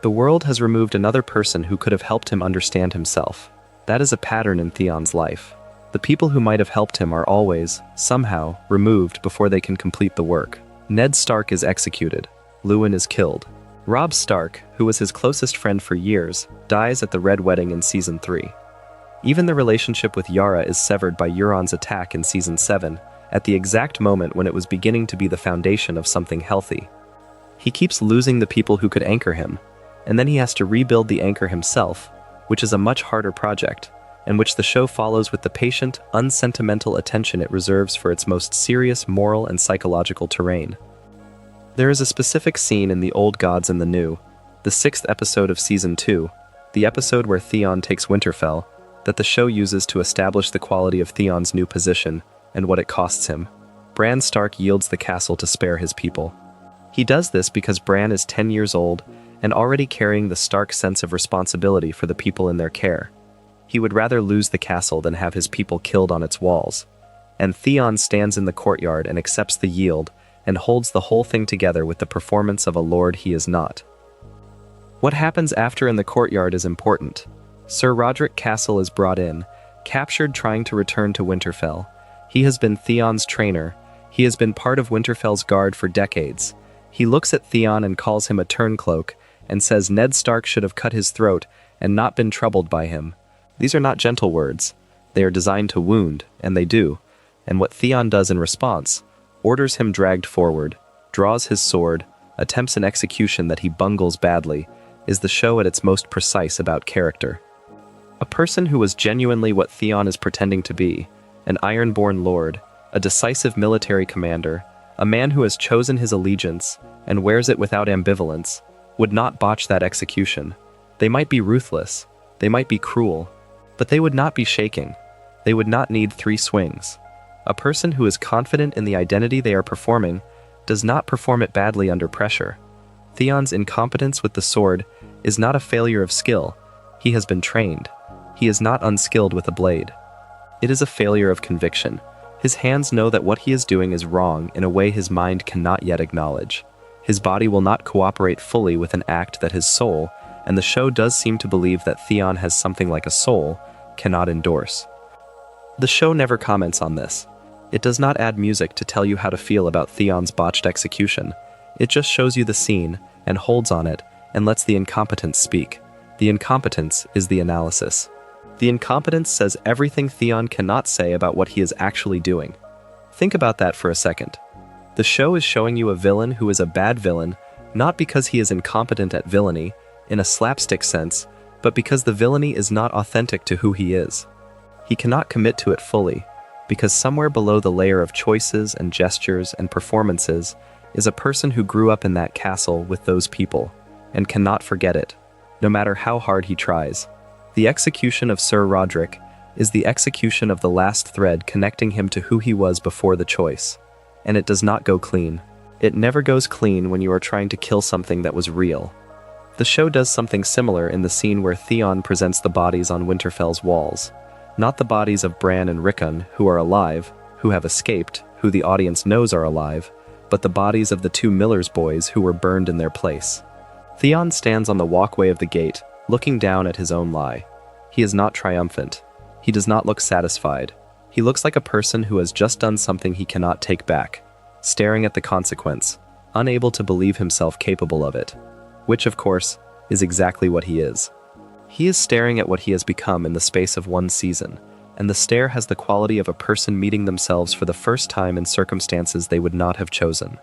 The world has removed another person who could have helped him understand himself. That is a pattern in Theon's life. The people who might have helped him are always, somehow, removed before they can complete the work. Ned Stark is executed. Lewin is killed. Robb Stark, who was his closest friend for years, dies at the Red Wedding in Season 3. Even the relationship with Yara is severed by Euron's attack in Season 7, at the exact moment when it was beginning to be the foundation of something healthy. He keeps losing the people who could anchor him, and then he has to rebuild the anchor himself, which is a much harder project, and which the show follows with the patient, unsentimental attention it reserves for its most serious moral and psychological terrain. There is a specific scene in The Old Gods and the New, the 6th episode of Season 2, the episode where Theon takes Winterfell, that the show uses to establish the quality of Theon's new position and what it costs him. Bran Stark yields the castle to spare his people. He does this because Bran is 10 years old and already carrying the Stark sense of responsibility for the people in their care. He would rather lose the castle than have his people killed on its walls. And Theon stands in the courtyard and accepts the yield and holds the whole thing together with the performance of a lord he is not. What happens after in the courtyard is important. Sir Rodrik Castle is brought in, captured trying to return to Winterfell. He has been Theon's trainer. He has been part of Winterfell's guard for decades. He looks at Theon and calls him a turncloak and says Ned Stark should have cut his throat and not been troubled by him. These are not gentle words. They are designed to wound, and they do. And what Theon does in response, orders him dragged forward, draws his sword, attempts an execution that he bungles badly, is the show at its most precise about character. A person who was genuinely what Theon is pretending to be, an iron-born lord, a decisive military commander, a man who has chosen his allegiance and wears it without ambivalence, would not botch that execution. They might be ruthless, they might be cruel, but they would not be shaking. They would not need 3 swings. A person who is confident in the identity they are performing does not perform it badly under pressure. Theon's incompetence with the sword is not a failure of skill. He has been trained. He is not unskilled with a blade. It is a failure of conviction. His hands know that what he is doing is wrong in a way his mind cannot yet acknowledge. His body will not cooperate fully with an act that his soul, and the show does seem to believe that Theon has something like a soul, cannot endorse. The show never comments on this. It does not add music to tell you how to feel about Theon's botched execution. It just shows you the scene, and holds on it, and lets the incompetence speak. The incompetence is the analysis. The incompetence says everything Theon cannot say about what he is actually doing. Think about that for a second. The show is showing you a villain who is a bad villain, not because he is incompetent at villainy, in a slapstick sense, but because the villainy is not authentic to who he is. He cannot commit to it fully, because somewhere below the layer of choices and gestures and performances is a person who grew up in that castle with those people, and cannot forget it, no matter how hard he tries. The execution of Sir Rodrik is the execution of the last thread connecting him to who he was before the choice, and it does not go clean. It never goes clean when you are trying to kill something that was real. The show does something similar in the scene where Theon presents the bodies on Winterfell's walls. Not the bodies of Bran and Rickon, who are alive, who have escaped, who the audience knows are alive, but the bodies of the 2 Miller's boys who were burned in their place. Theon stands on the walkway of the gate, looking down at his own lie. He is not triumphant. He does not look satisfied. He looks like a person who has just done something he cannot take back, staring at the consequence, unable to believe himself capable of it. Which, of course, is exactly what he is. He is staring at what he has become in the space of 1 season, and the stare has the quality of a person meeting themselves for the first time in circumstances they would not have chosen.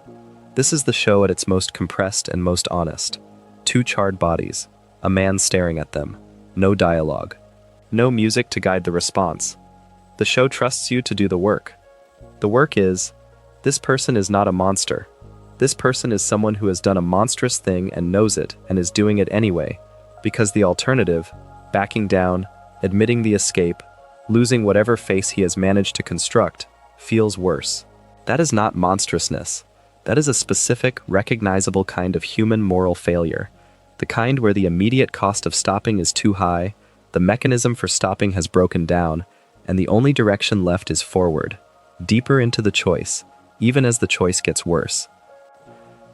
This is the show at its most compressed and most honest. 2 charred bodies, a man staring at them, no dialogue, no music to guide the response. The show trusts you to do the work. The work is, this person is not a monster. This person is someone who has done a monstrous thing and knows it and is doing it anyway, because the alternative, backing down, admitting the escape, losing whatever face he has managed to construct, feels worse. That is not monstrousness. That is a specific, recognizable kind of human moral failure. The kind where the immediate cost of stopping is too high, the mechanism for stopping has broken down, and the only direction left is forward, deeper into the choice, even as the choice gets worse.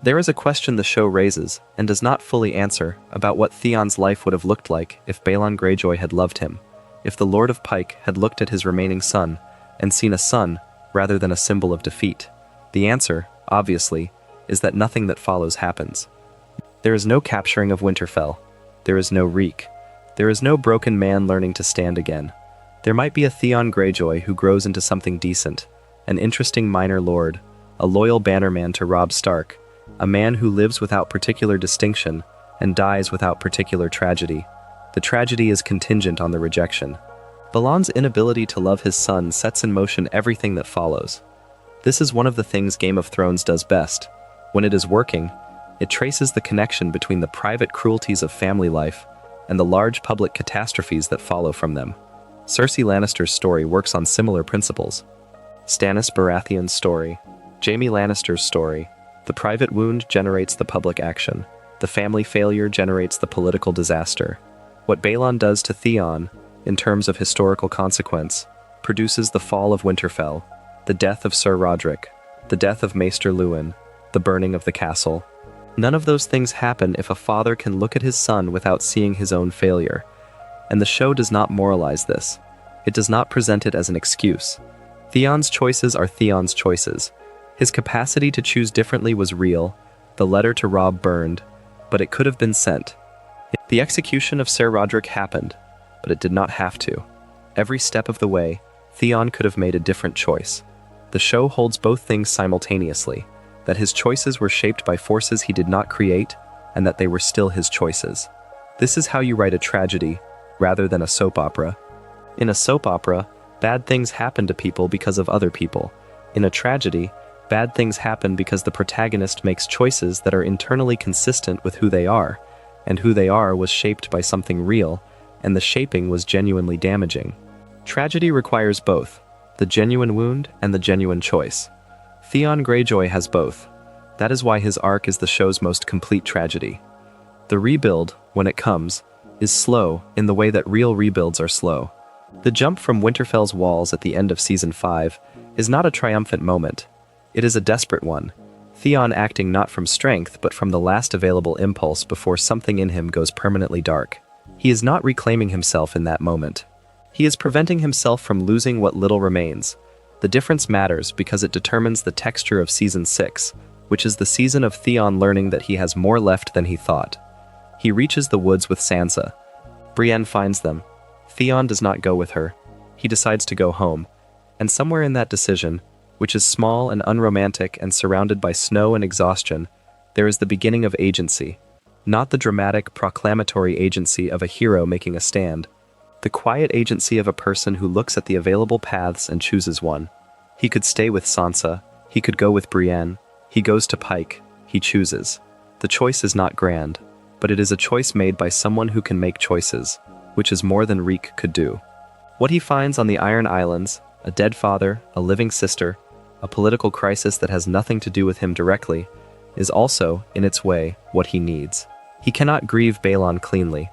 There is a question the show raises, and does not fully answer, about what Theon's life would have looked like if Balon Greyjoy had loved him, if the Lord of Pyke had looked at his remaining son, and seen a son rather than a symbol of defeat. The answer, obviously, is that nothing that follows happens. There is no capturing of Winterfell. There is no Reek. There is no broken man learning to stand again. There might be a Theon Greyjoy who grows into something decent, an interesting minor lord, a loyal bannerman to Robb Stark, a man who lives without particular distinction and dies without particular tragedy. The tragedy is contingent on the rejection. Balon's inability to love his son sets in motion everything that follows. This is one of the things Game of Thrones does best. When it is working, it traces the connection between the private cruelties of family life and the large public catastrophes that follow from them. Cersei Lannister's story works on similar principles. Stannis Baratheon's story, Jaime Lannister's story, the private wound generates the public action. The family failure generates the political disaster. What Balon does to Theon, in terms of historical consequence, produces the fall of Winterfell, the death of Sir Roderick, the death of Maester Luwin, the burning of the castle. None of those things happen if a father can look at his son without seeing his own failure. And the show does not moralize this. It does not present it as an excuse. Theon's choices are Theon's choices. His capacity to choose differently was real. The letter to Robb burned, but it could have been sent. The execution of Sir Roderick happened, but it did not have to. Every step of the way, Theon could have made a different choice. The show holds both things simultaneously, that his choices were shaped by forces he did not create, and that they were still his choices. This is how you write a tragedy, rather than a soap opera. In a soap opera, bad things happen to people because of other people. In a tragedy, bad things happen because the protagonist makes choices that are internally consistent with who they are, and who they are was shaped by something real, and the shaping was genuinely damaging. Tragedy requires both, the genuine wound and the genuine choice. Theon Greyjoy has both. That is why his arc is the show's most complete tragedy. The rebuild, when it comes, is slow in the way that real rebuilds are slow. The jump from Winterfell's walls at the end of Season 5 is not a triumphant moment. It is a desperate one. Theon acting not from strength but from the last available impulse before something in him goes permanently dark. He is not reclaiming himself in that moment. He is preventing himself from losing what little remains. The difference matters because it determines the texture of Season 6, which is the season of Theon learning that he has more left than he thought. He reaches the woods with Sansa. Brienne finds them. Theon does not go with her. He decides to go home. And somewhere in that decision, which is small and unromantic and surrounded by snow and exhaustion, there is the beginning of agency. Not the dramatic, proclamatory agency of a hero making a stand. The quiet agency of a person who looks at the available paths and chooses one. He could stay with Sansa. He could go with Brienne. He goes to Pyke. He chooses. The choice is not grand, but it is a choice made by someone who can make choices, which is more than Reek could do. What he finds on the Iron Islands, a dead father, a living sister, a political crisis that has nothing to do with him directly, is also, in its way, what he needs. He cannot grieve Balon cleanly.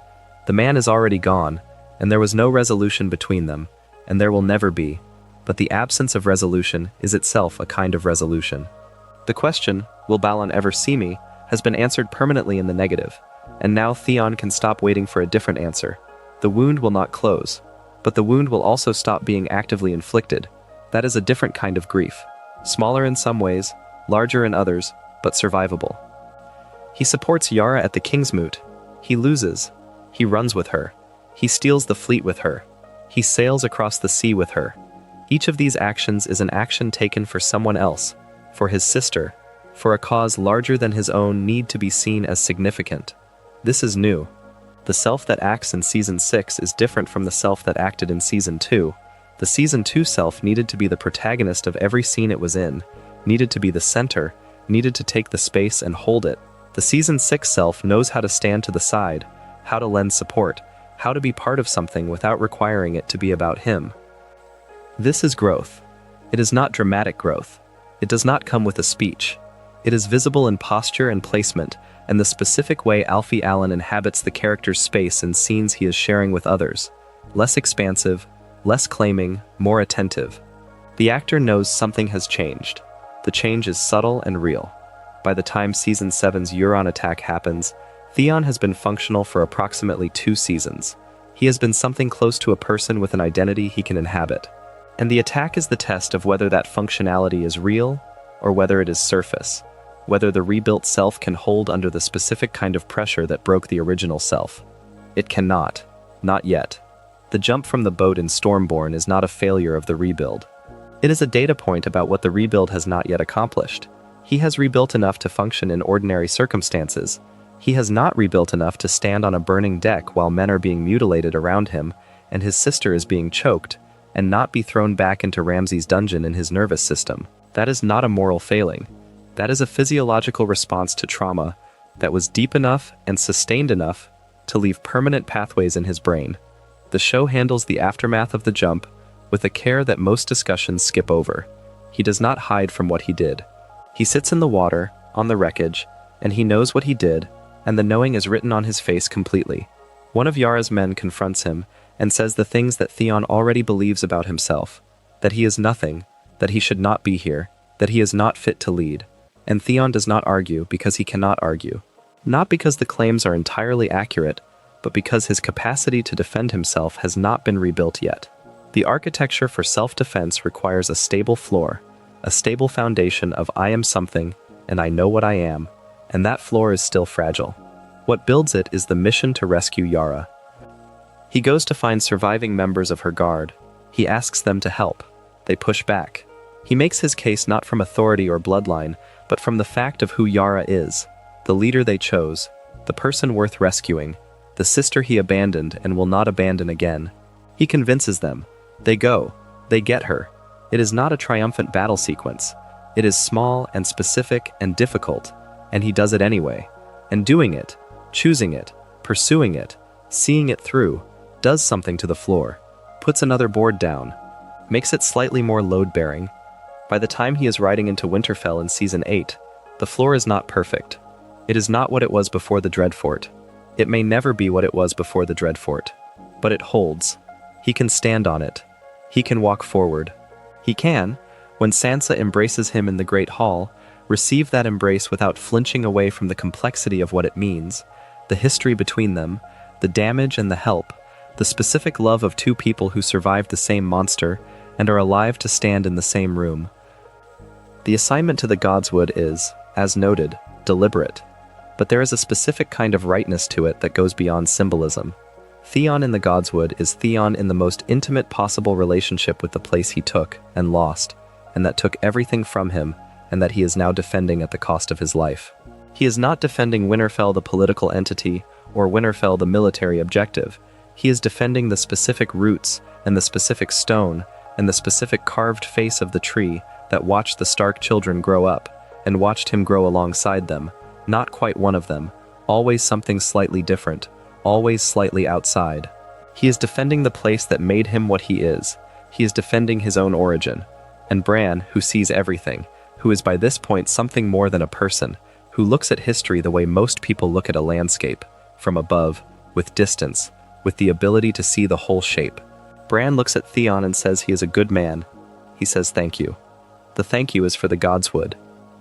The man is already gone, and there was no resolution between them, and there will never be, but the absence of resolution is itself a kind of resolution. The question, will Balon ever see me, has been answered permanently in the negative, and now Theon can stop waiting for a different answer. The wound will not close, but the wound will also stop being actively inflicted. That is a different kind of grief. Smaller in some ways, larger in others, but survivable. He supports Yara at the Kingsmoot. He loses. He runs with her. He steals the fleet with her. He sails across the sea with her. Each of these actions is an action taken for someone else, for his sister, for a cause larger than his own need to be seen as significant. This is new. The self that acts in Season 6 is different from the self that acted in Season 2. The Season 2 self needed to be the protagonist of every scene it was in, needed to be the center, needed to take the space and hold it. The Season 6 self knows how to stand to the side, how to lend support, how to be part of something without requiring it to be about him. This is growth. It is not dramatic growth. It does not come with a speech. It is visible in posture and placement, and the specific way Alfie Allen inhabits the character's space in scenes he is sharing with others. Less expansive, less claiming, more attentive. The actor knows something has changed. The change is subtle and real. By the time Season 7's Euron attack happens, Theon has been functional for approximately 2 seasons. He has been something close to a person with an identity he can inhabit. And the attack is the test of whether that functionality is real or whether it is surface, whether the rebuilt self can hold under the specific kind of pressure that broke the original self. It cannot. Not yet. The jump from the boat in Stormborn is not a failure of the rebuild. It is a data point about what the rebuild has not yet accomplished. He has rebuilt enough to function in ordinary circumstances. He has not rebuilt enough to stand on a burning deck while men are being mutilated around him and his sister is being choked, and not be thrown back into Ramsay's dungeon in his nervous system. That is not a moral failing. That is a physiological response to trauma that was deep enough and sustained enough to leave permanent pathways in his brain. The show handles the aftermath of the jump with a care that most discussions skip over. He does not hide from what he did. He sits in the water, on the wreckage, and he knows what he did, and the knowing is written on his face completely. One of Yara's men confronts him and says the things that Theon already believes about himself, that he is nothing, that he should not be here, that he is not fit to lead. And Theon does not argue because he cannot argue. Not because the claims are entirely accurate, but because his capacity to defend himself has not been rebuilt yet. The architecture for self-defense requires a stable floor, a stable foundation of I am something, and I know what I am, and that floor is still fragile. What builds it is the mission to rescue Yara. He goes to find surviving members of her guard. He asks them to help. They push back. He makes his case not from authority or bloodline, but from the fact of who Yara is, the leader they chose, the person worth rescuing, the sister he abandoned and will not abandon again. He convinces them. They go. They get her. It is not a triumphant battle sequence. It is small and specific and difficult, and he does it anyway. And doing it, choosing it, pursuing it, seeing it through, does something to the floor, puts another board down, makes it slightly more load-bearing. By the time he is riding into Winterfell in Season 8, the floor is not perfect. It is not what it was before the Dreadfort. It may never be what it was before the Dreadfort. But it holds. He can stand on it. He can walk forward. He can, when Sansa embraces him in the Great Hall, receive that embrace without flinching away from the complexity of what it means, the history between them, the damage and the help, the specific love of 2 people who survived the same monster and are alive to stand in the same room. The assignment to the Godswood is, as noted, deliberate, but there is a specific kind of rightness to it that goes beyond symbolism. Theon in the Godswood is Theon in the most intimate possible relationship with the place he took and lost, and that took everything from him, and that he is now defending at the cost of his life. He is not defending Winterfell the political entity, or Winterfell the military objective. He is defending the specific roots, and the specific stone, and the specific carved face of the tree that watched the Stark children grow up, and watched him grow alongside them, not quite one of them, always something slightly different, always slightly outside. He is defending the place that made him what he is. He is defending his own origin. And Bran, who sees everything, who is by this point something more than a person, who looks at history the way most people look at a landscape, from above, with distance, with the ability to see the whole shape. Bran looks at Theon and says he is a good man. He says thank you. The thank you is for the Godswood.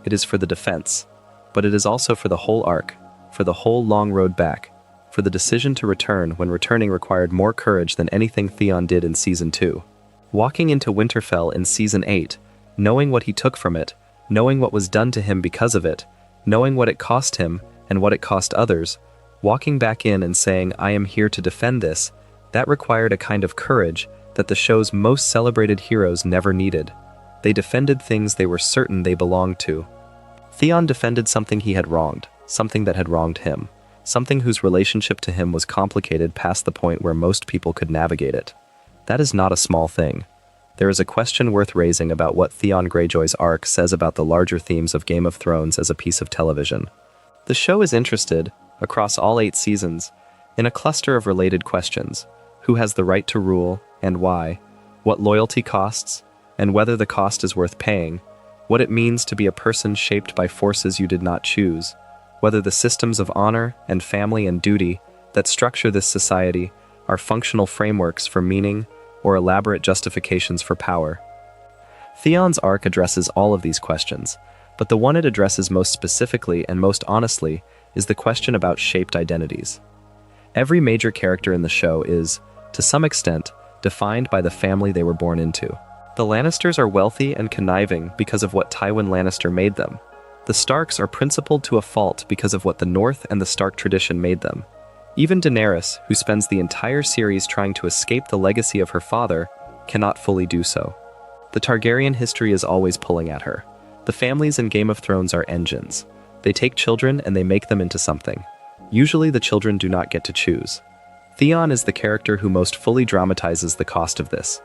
It is for the defense. But it is also for the whole arc, for the whole long road back, for the decision to return when returning required more courage than anything Theon did in Season 2. Walking into Winterfell in Season 8, knowing what he took from it, knowing what was done to him because of it, knowing what it cost him and what it cost others, walking back in and saying, I am here to defend this, that required a kind of courage that the show's most celebrated heroes never needed. They defended things they were certain they belonged to. Theon defended something he had wronged, something that had wronged him, something whose relationship to him was complicated past the point where most people could navigate it. That is not a small thing. There is a question worth raising about what Theon Greyjoy's arc says about the larger themes of Game of Thrones as a piece of television. The show is interested, across all 8 seasons, in a cluster of related questions: who has the right to rule, and why, what loyalty costs, and whether the cost is worth paying, what it means to be a person shaped by forces you did not choose, whether the systems of honor and family and duty that structure this society are functional frameworks for meaning or elaborate justifications for power. Theon's arc addresses all of these questions, but the one it addresses most specifically and most honestly is the question about shaped identities. Every major character in the show is, to some extent, defined by the family they were born into. The Lannisters are wealthy and conniving because of what Tywin Lannister made them. The Starks are principled to a fault because of what the North and the Stark tradition made them. Even Daenerys, who spends the entire series trying to escape the legacy of her father, cannot fully do so. The Targaryen history is always pulling at her. The families in Game of Thrones are engines. They take children and they make them into something. Usually the children do not get to choose. Theon is the character who most fully dramatizes the cost of this.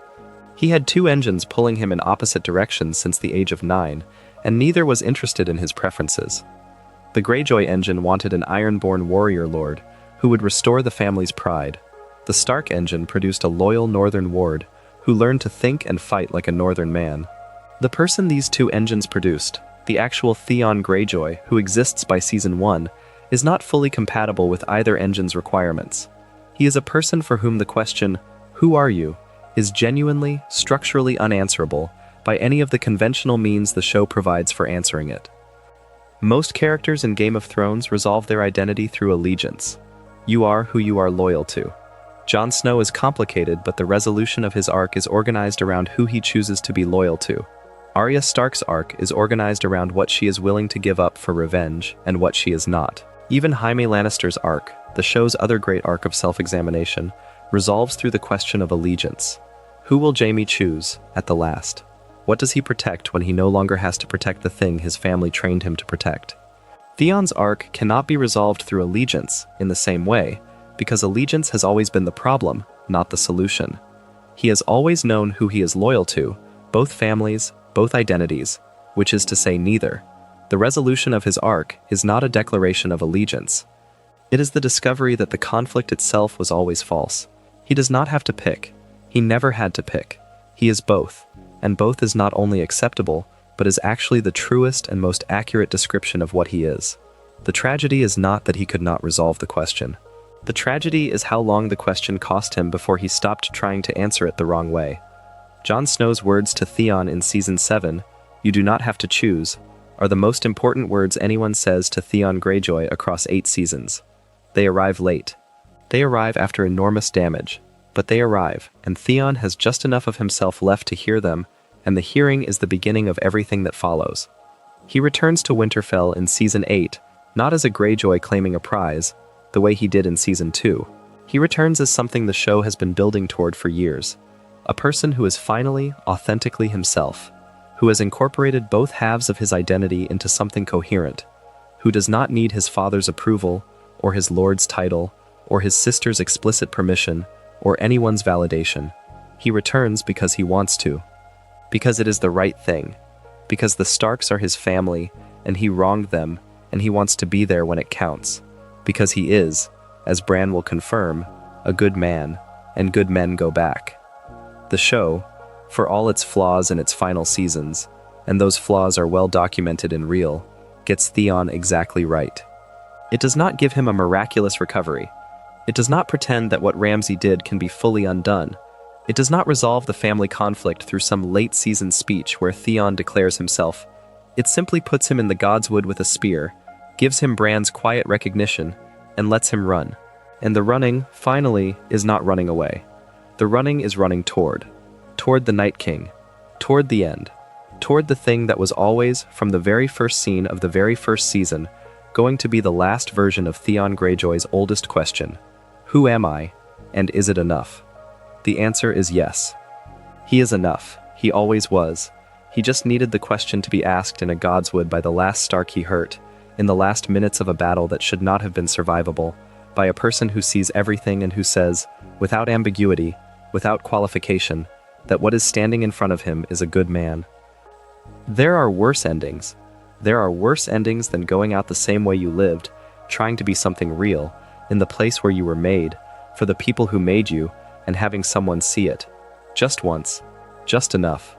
He had two engines pulling him in opposite directions since the age of 9, and neither was interested in his preferences. The Greyjoy engine wanted an ironborn warrior lord who would restore the family's pride. The Stark engine produced a loyal northern ward who learned to think and fight like a northern man. The person these two engines produced, the actual Theon Greyjoy, who exists by season 1, is not fully compatible with either engine's requirements. He is a person for whom the question, "Who are you?" is genuinely, structurally unanswerable by any of the conventional means the show provides for answering it. Most characters in Game of Thrones resolve their identity through allegiance. You are who you are loyal to. Jon Snow is complicated, but the resolution of his arc is organized around who he chooses to be loyal to. Arya Stark's arc is organized around what she is willing to give up for revenge and what she is not. Even Jaime Lannister's arc, the show's other great arc of self-examination, resolves through the question of allegiance. Who will Jaime choose, at the last? What does he protect when he no longer has to protect the thing his family trained him to protect? Theon's arc cannot be resolved through allegiance in the same way, because allegiance has always been the problem, not the solution. He has always known who he is loyal to, both families, both identities, which is to say neither. The resolution of his arc is not a declaration of allegiance. It is the discovery that the conflict itself was always false. He does not have to pick. He never had to pick. He is both, and both is not only acceptable, but is actually the truest and most accurate description of what he is. The tragedy is not that he could not resolve the question. The tragedy is how long the question cost him before he stopped trying to answer it the wrong way. Jon Snow's words to Theon in Season 7, "You do not have to choose," are the most important words anyone says to Theon Greyjoy across 8 seasons. They arrive late. They arrive after enormous damage, but they arrive, and Theon has just enough of himself left to hear them, and the hearing is the beginning of everything that follows. He returns to Winterfell in Season 8, not as a Greyjoy claiming a prize, the way he did in Season 2. He returns as something the show has been building toward for years. A person who is finally, authentically himself, who has incorporated both halves of his identity into something coherent, who does not need his father's approval, or his lord's title, or his sister's explicit permission, or anyone's validation. He returns because he wants to. Because it is the right thing. Because the Starks are his family, and he wronged them, and he wants to be there when it counts. Because he is, as Bran will confirm, a good man, and good men go back. The show, for all its flaws in its final seasons, and those flaws are well documented and real, gets Theon exactly right. It does not give him a miraculous recovery. It does not pretend that what Ramsay did can be fully undone. It does not resolve the family conflict through some late-season speech where Theon declares himself. It simply puts him in the Godswood with a spear, gives him Bran's quiet recognition, and lets him run. And the running, finally, is not running away. The running is running toward the Night King, toward the end, toward the thing that was always, from the very first scene of the very first season, going to be the last version of Theon Greyjoy's oldest question. Who am I, and is it enough? The answer is yes. He is enough. He always was. He just needed the question to be asked in a Godswood by the last Stark he hurt, in the last minutes of a battle that should not have been survivable, by a person who sees everything and who says, without ambiguity, without qualification, that what is standing in front of him is a good man. There are worse endings. There are worse endings than going out the same way you lived, trying to be something real, in the place where you were made, for the people who made you, and having someone see it. Just once. Just enough.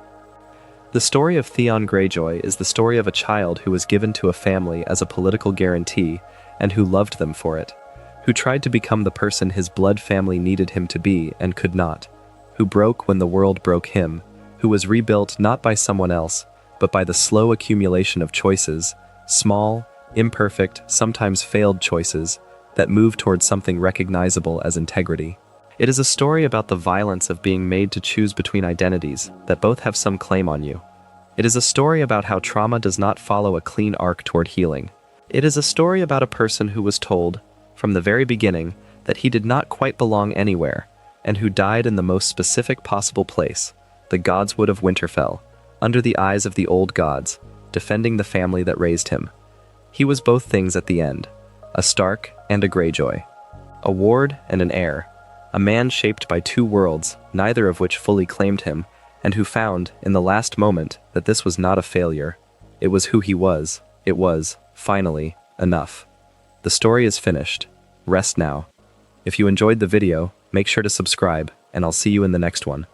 The story of Theon Greyjoy is the story of a child who was given to a family as a political guarantee and who loved them for it, who tried to become the person his blood family needed him to be and could not, who broke when the world broke him, who was rebuilt not by someone else, but by the slow accumulation of choices, small, imperfect, sometimes failed choices, that move towards something recognizable as integrity. It is a story about the violence of being made to choose between identities that both have some claim on you. It is a story about how trauma does not follow a clean arc toward healing. It is a story about a person who was told, from the very beginning, that he did not quite belong anywhere, and who died in the most specific possible place, the Godswood of Winterfell, under the eyes of the old gods, defending the family that raised him. He was both things at the end, a Stark and a Greyjoy, a ward and an heir, a man shaped by two worlds, neither of which fully claimed him, and who found, in the last moment, that this was not a failure. It was who he was. It was, finally, enough. The story is finished. Rest now. If you enjoyed the video, make sure to subscribe, and I'll see you in the next one.